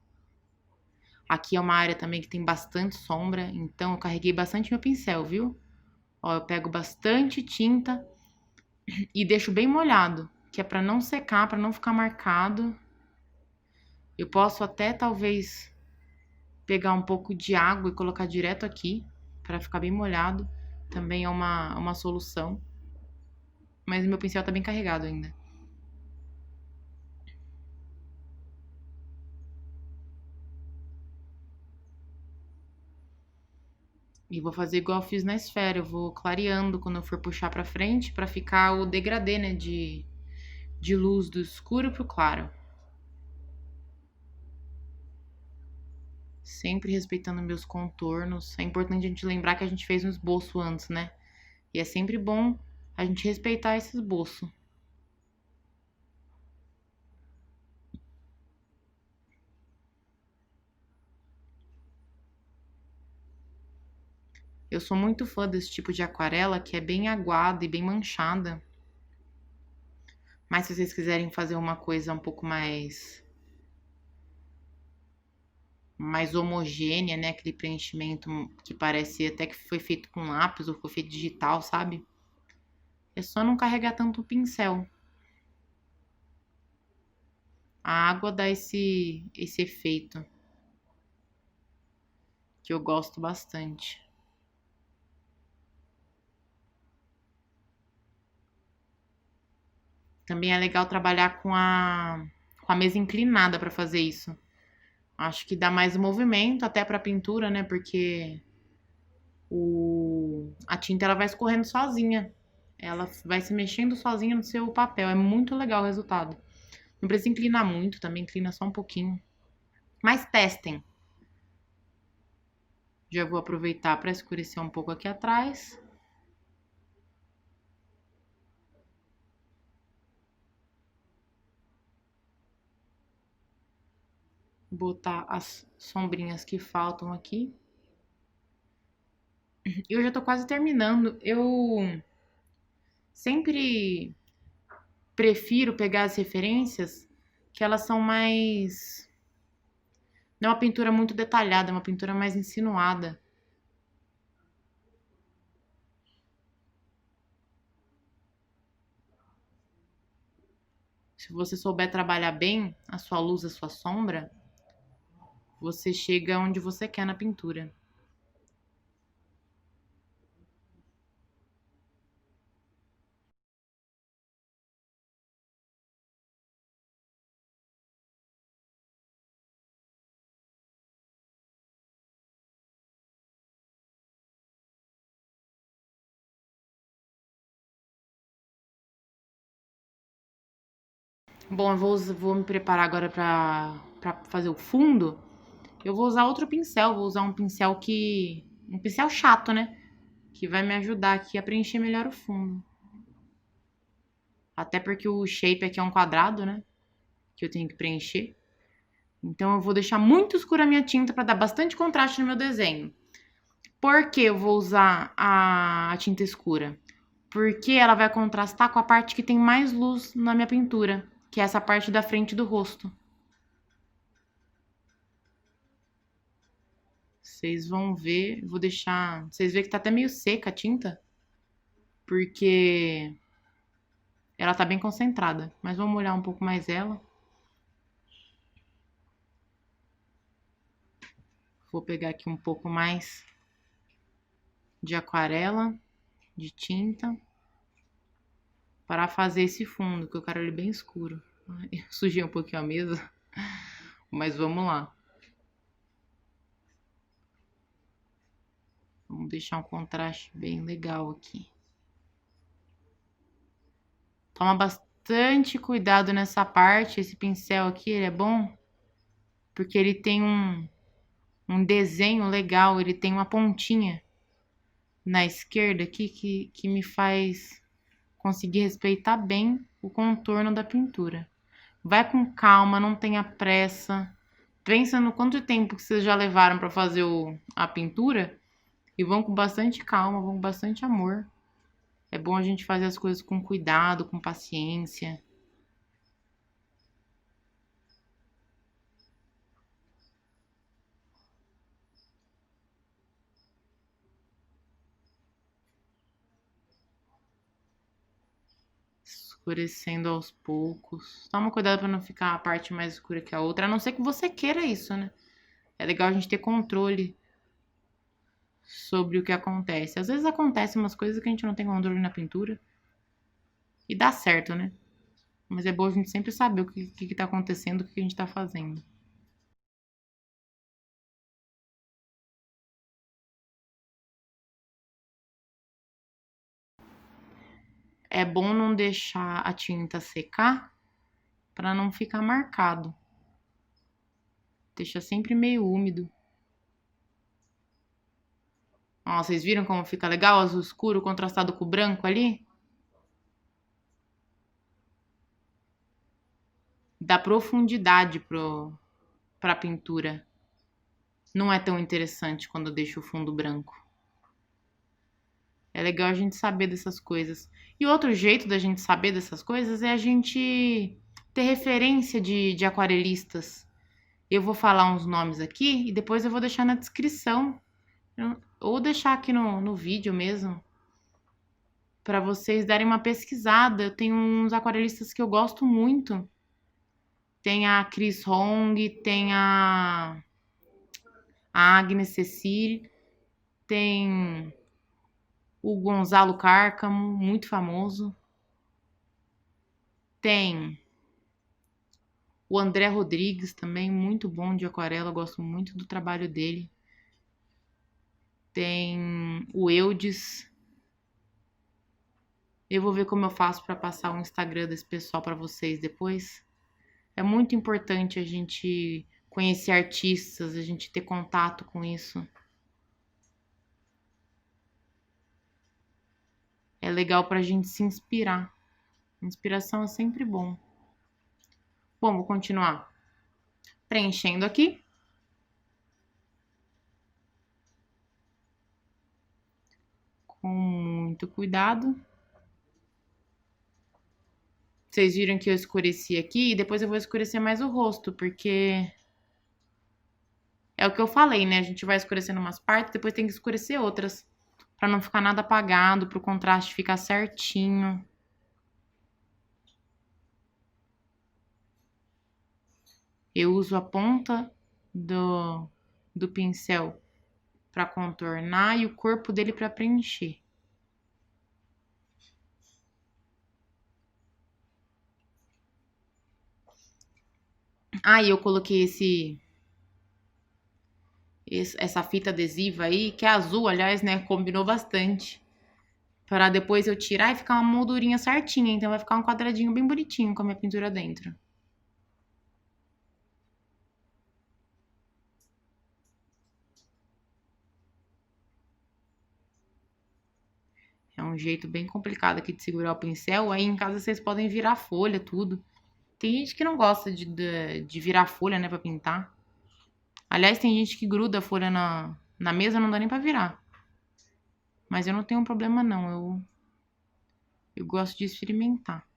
Aqui é uma área também que tem bastante sombra, então eu carreguei bastante meu pincel, viu? Ó, eu pego bastante tinta e deixo bem molhado, que é para não secar, para não ficar marcado. Eu posso até talvez pegar um pouco de água e colocar direto aqui, para ficar bem molhado. Também é uma solução. Mas meu pincel tá bem carregado ainda. E vou fazer igual eu fiz na esfera. Eu vou clareando quando eu for puxar pra frente, pra ficar o degradê, né, de luz do escuro pro claro. Sempre respeitando meus contornos. É importante a gente lembrar que a gente fez um esboço antes, né? E é sempre bom a gente respeitar esse esboço. Eu sou muito fã desse tipo de aquarela que é bem aguada e bem manchada. Mas se vocês quiserem fazer uma coisa um pouco mais homogênea, né? Aquele preenchimento que parece até que foi feito com lápis ou foi feito digital, sabe? É só não carregar tanto o pincel. A água dá esse efeito que eu gosto bastante. Também é legal trabalhar com a mesa inclinada para fazer isso. Acho que dá mais movimento até para a pintura, né? Porque a tinta ela vai escorrendo sozinha. Ela vai se mexendo sozinha no seu papel. É muito legal o resultado. Não precisa inclinar muito, também inclina só um pouquinho. Mas testem. Já vou aproveitar para escurecer um pouco aqui atrás. Botar as sombrinhas que faltam aqui. Eu já tô quase terminando. Eu sempre prefiro pegar as referências que elas são mais. Não é uma pintura muito detalhada, é uma pintura mais insinuada. Se você souber trabalhar bem a sua luz, a sua sombra, você chega onde você quer na pintura. Bom, vou me preparar agora para fazer o fundo. Eu vou usar outro pincel, vou usar um pincel que. Um pincel chato, né? Que vai me ajudar aqui a preencher melhor o fundo. Até porque o shape aqui é um quadrado, né? Que eu tenho que preencher. Então eu vou deixar muito escura a minha tinta para dar bastante contraste no meu desenho. Por que eu vou usar a tinta escura? Porque ela vai contrastar com a parte que tem mais luz na minha pintura, que é essa parte da frente do rosto. Vocês vão ver, vou deixar, vocês veem que tá até meio seca a tinta, porque ela tá bem concentrada, mas vamos molhar um pouco mais ela. Vou pegar aqui um pouco mais de aquarela, de tinta, para fazer esse fundo, que eu quero ele bem escuro. Eu sujei um pouquinho a mesa, mas vamos lá. deixar um contraste bem legal aqui. Toma bastante cuidado nessa parte. Esse pincel aqui, ele é bom porque ele tem um desenho legal. Ele tem uma pontinha na esquerda aqui que me faz conseguir respeitar bem o contorno da pintura. Vai com calma, não tenha pressa. Pensa no quanto tempo que vocês já levaram para fazer a pintura e vão com bastante calma, vão com bastante amor. É bom a gente fazer as coisas com cuidado, com paciência. Escurecendo aos poucos. Toma cuidado para não ficar a parte mais escura que a outra, a não ser que você queira isso, né? É legal a gente ter controle sobre o que acontece. Às vezes acontecem umas coisas que a gente não tem controle na pintura e dá certo, né? Mas é bom a gente sempre saber o que tá acontecendo, o que a gente tá fazendo. É bom não deixar a tinta secar para não ficar marcado. Deixa sempre meio úmido. Ó, vocês viram como fica legal? Azul escuro contrastado com o branco ali? Dá profundidade pra pintura. Não é tão interessante quando deixa o fundo branco. É legal a gente saber dessas coisas. E outro jeito da gente saber dessas coisas é a gente ter referência de aquarelistas. Eu vou falar uns nomes aqui e depois eu vou deixar na descrição. Ou deixar aqui no vídeo mesmo. Para vocês darem uma pesquisada. Eu tenho uns aquarelistas que eu gosto muito. Tem a Cris Hong, tem a Agnes Cecile, tem o Gonzalo Cárcamo, muito famoso. Tem o André Rodrigues também, muito bom de aquarela, eu gosto muito do trabalho dele. Tem o Eudes. Eu vou ver como eu faço para passar o Instagram desse pessoal para vocês depois. É muito importante a gente conhecer artistas, a gente ter contato com isso. É legal pra gente se inspirar. Inspiração é sempre bom. Bom, vou continuar preenchendo aqui. Com muito cuidado. Vocês viram que eu escureci aqui e depois eu vou escurecer mais o rosto, porque é o que eu falei, né? A gente vai escurecendo umas partes, depois tem que escurecer outras, pra não ficar nada apagado, pro contraste ficar certinho. Eu uso a ponta do pincel pra contornar e o corpo dele pra preencher. Ah, e eu coloquei essa fita adesiva aí, que é azul, aliás, né? Combinou bastante. Para depois eu tirar e ficar uma moldurinha certinha. Então vai ficar um quadradinho bem bonitinho com a minha pintura dentro. É um jeito bem complicado aqui de segurar o pincel. Aí em casa vocês podem virar folha, tudo. Tem gente que não gosta de virar folha, né, pra pintar. Aliás, tem gente que gruda a folha na mesa, não dá nem pra virar. Mas eu não tenho problema, não. Eu gosto de experimentar.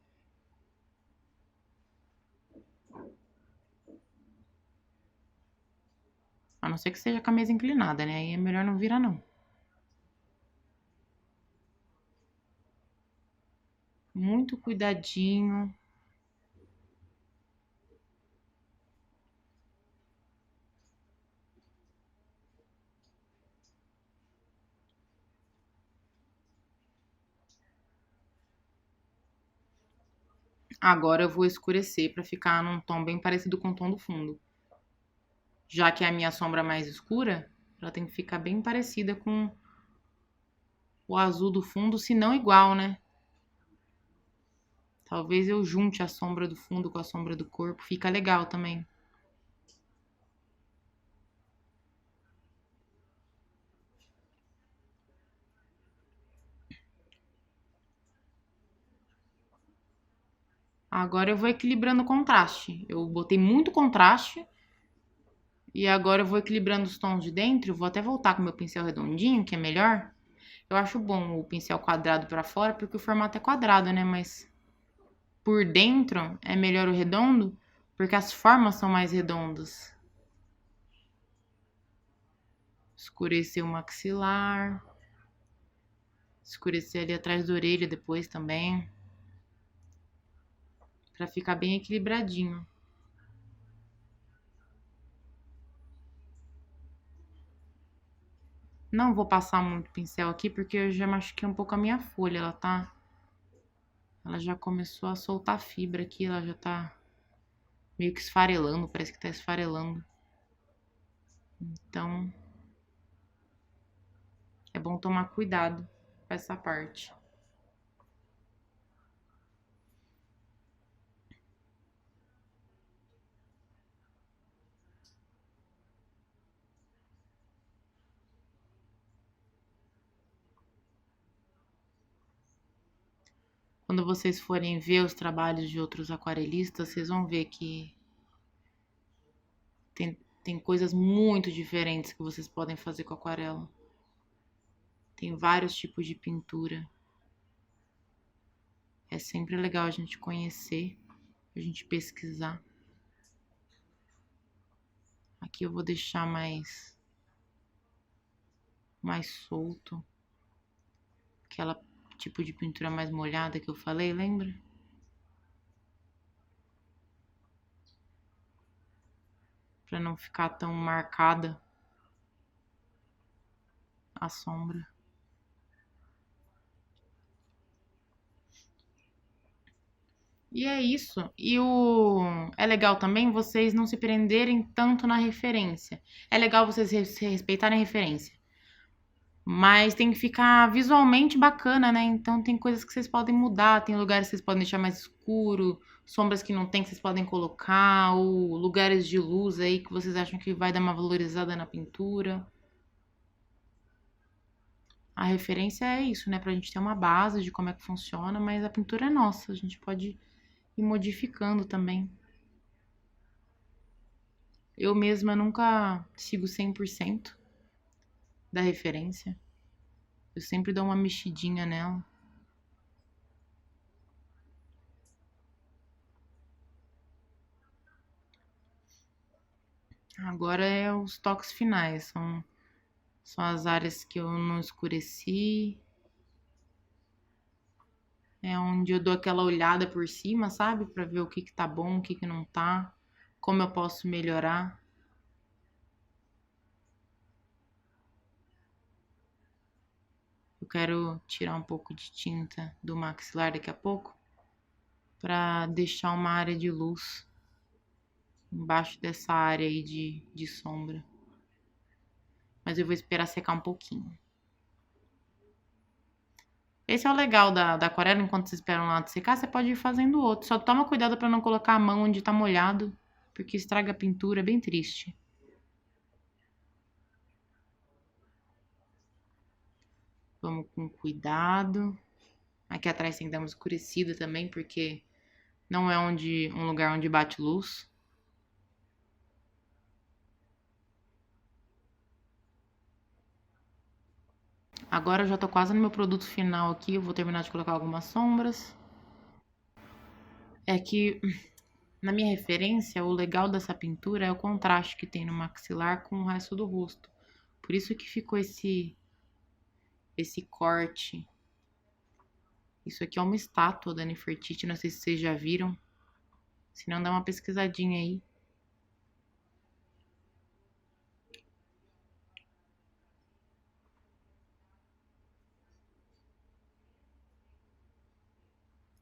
A não ser que seja com a mesa inclinada, né? Aí é melhor não virar, não. Muito cuidadinho. Agora eu vou escurecer para ficar num tom bem parecido com o tom do fundo. Já que é a minha sombra mais escura, ela tem que ficar bem parecida com o azul do fundo, se não igual, né? Talvez eu junte a sombra do fundo com a sombra do corpo. Fica legal também. Agora eu vou equilibrando o contraste. Eu botei muito contraste. E agora eu vou equilibrando os tons de dentro. Eu vou até voltar com o meu pincel redondinho, que é melhor. Eu acho bom o pincel quadrado pra fora, porque o formato é quadrado, né? Mas por dentro é melhor o redondo, porque as formas são mais redondas. Escurecer o maxilar. Escurecer ali atrás da orelha depois também. Pra ficar bem equilibradinho. Não vou passar muito pincel aqui, porque eu já machuquei um pouco a minha folha. Ela já começou a soltar fibra aqui, ela já tá meio que esfarelando, parece que tá esfarelando. Então, é bom tomar cuidado com essa parte. Quando vocês forem ver os trabalhos de outros aquarelistas, vocês vão ver que tem coisas muito diferentes que vocês podem fazer com aquarela. Tem vários tipos de pintura. É sempre legal a gente conhecer, a gente pesquisar. Aqui eu vou deixar mais solto. Aquela tipo de pintura mais molhada que eu falei, lembra? Pra não ficar tão marcada a sombra. E é isso. É legal também vocês não se prenderem tanto na referência. É legal vocês respeitarem a referência. Mas tem que ficar visualmente bacana, né? Então tem coisas que vocês podem mudar, tem lugares que vocês podem deixar mais escuro, sombras que não tem que vocês podem colocar, ou lugares de luz aí que vocês acham que vai dar uma valorizada na pintura. A referência é isso, né? Pra gente ter uma base de como é que funciona, mas a pintura é nossa, a gente pode ir modificando também. Eu mesma nunca sigo 100% da referência. Eu sempre dou uma mexidinha nela. Agora é os toques finais, são as áreas que eu não escureci. É onde eu dou aquela olhada por cima, sabe? Pra ver o que tá bom, o que não tá. Como eu posso melhorar. Eu quero tirar um pouco de tinta do maxilar daqui a pouco. Pra deixar uma área de luz embaixo dessa área aí de sombra. Mas eu vou esperar secar um pouquinho. Esse é o legal da aquarela, enquanto você espera um lado secar, você pode ir fazendo o outro. Só toma cuidado pra não colocar a mão onde tá molhado, porque estraga a pintura, é bem triste. Vamos com cuidado. Aqui atrás tem que dar uma escurecida também, porque não é um lugar onde bate luz. Agora eu já tô quase no meu produto final aqui, eu vou terminar de colocar algumas sombras. É que na minha referência, o legal dessa pintura é o contraste que tem no maxilar com o resto do rosto. Por isso que ficou esse corte. Isso aqui é uma estátua da Nefertiti, não sei se vocês já viram. Se não, dá uma pesquisadinha aí.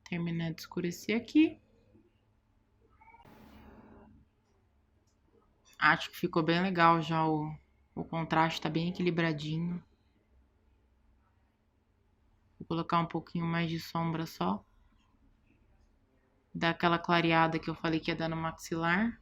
Terminar de escurecer aqui. Acho que ficou bem legal já o contraste, tá bem equilibradinho. colocar um pouquinho mais de sombra só. Dar aquela clareada que eu falei que ia dar no maxilar.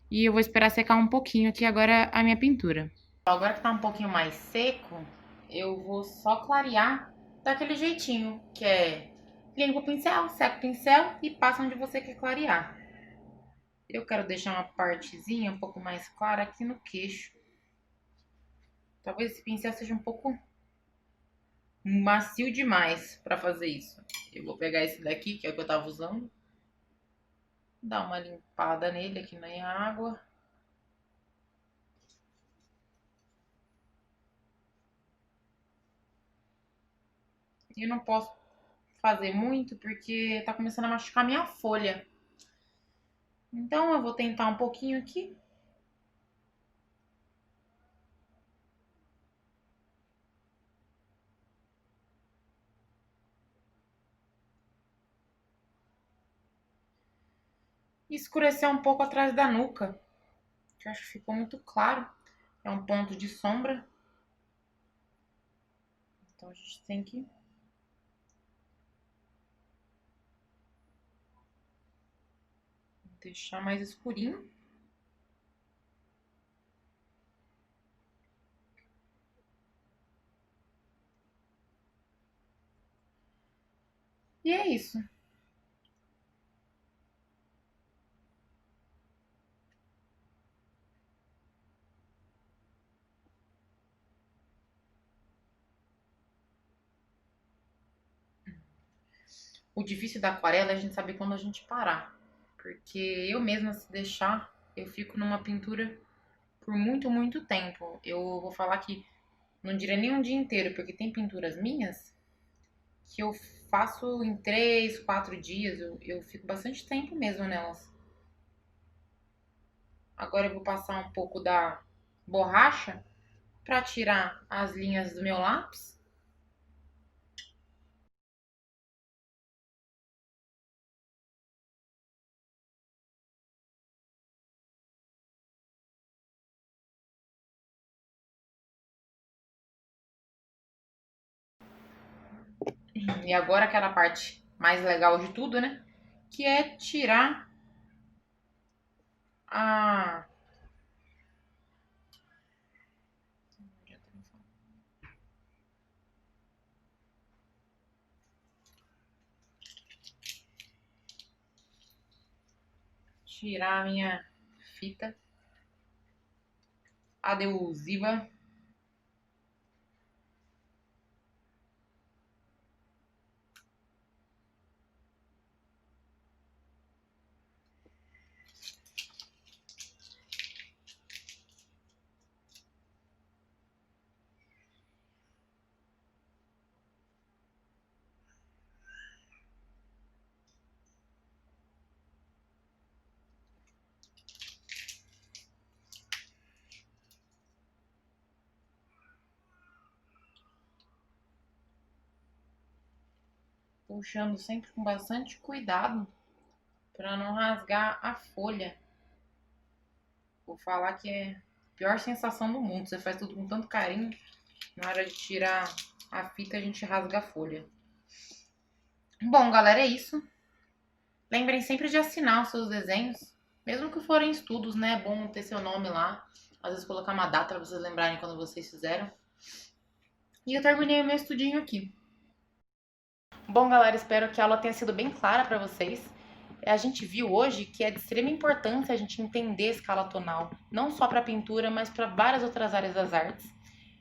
E eu vou esperar secar um pouquinho aqui agora a minha pintura. Agora que tá um pouquinho mais seco, eu vou só clarear daquele jeitinho, que é limpa o pincel, seca o pincel e passa onde você quer clarear. Eu quero deixar uma partezinha um pouco mais clara aqui no queixo. Talvez esse pincel seja um pouco macio demais para fazer isso. Eu vou pegar esse daqui, que é o que eu tava usando. Dar uma limpada nele aqui na água. E eu não posso fazer muito porque tá começando a machucar minha folha. Então eu vou tentar um pouquinho aqui. E escurecer um pouco atrás da nuca, que eu acho que ficou muito claro. É um ponto de sombra. Então a gente tem que deixar mais escurinho. E é isso. O difícil da aquarela é a gente saber quando a gente parar. Porque eu mesma, se deixar, eu fico numa pintura por muito, muito tempo. Eu vou falar que não diria nem um dia inteiro, porque tem pinturas minhas que eu faço em 3, 4 dias. Eu fico bastante tempo mesmo nelas. Agora eu vou passar um pouco da borracha para tirar as linhas do meu lápis. E agora aquela parte mais legal de tudo, né? Que é tirar a... Tirar a minha fita adesiva. Puxando sempre com bastante cuidado para não rasgar a folha. Vou falar que é a pior sensação do mundo. Você faz tudo com tanto carinho. Na hora de tirar a fita, a gente rasga a folha. Bom, galera, é isso. Lembrem sempre de assinar os seus desenhos. Mesmo que forem estudos, né? É bom ter seu nome lá. Às vezes colocar uma data para vocês lembrarem quando vocês fizeram. E eu terminei o meu estudinho aqui. Bom, galera, espero que a aula tenha sido bem clara para vocês. A gente viu hoje que é de extrema importância a gente entender a escala tonal, não só para pintura, mas para várias outras áreas das artes.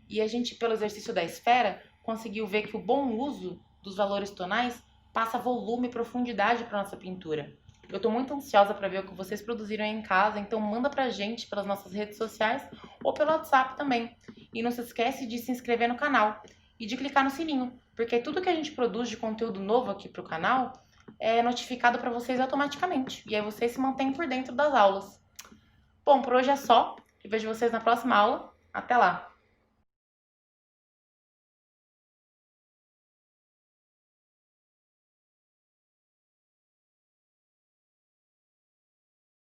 E a gente, pelo exercício da esfera, conseguiu ver que o bom uso dos valores tonais passa volume e profundidade para nossa pintura. Eu estou muito ansiosa para ver o que vocês produziram aí em casa, então manda pra gente pelas nossas redes sociais ou pelo WhatsApp também. E não se esquece de se inscrever no canal e de clicar no sininho, porque tudo que a gente produz de conteúdo novo aqui pro canal é notificado para vocês automaticamente. E aí vocês se mantêm por dentro das aulas. Bom, por hoje é só. Eu vejo vocês na próxima aula. Até lá!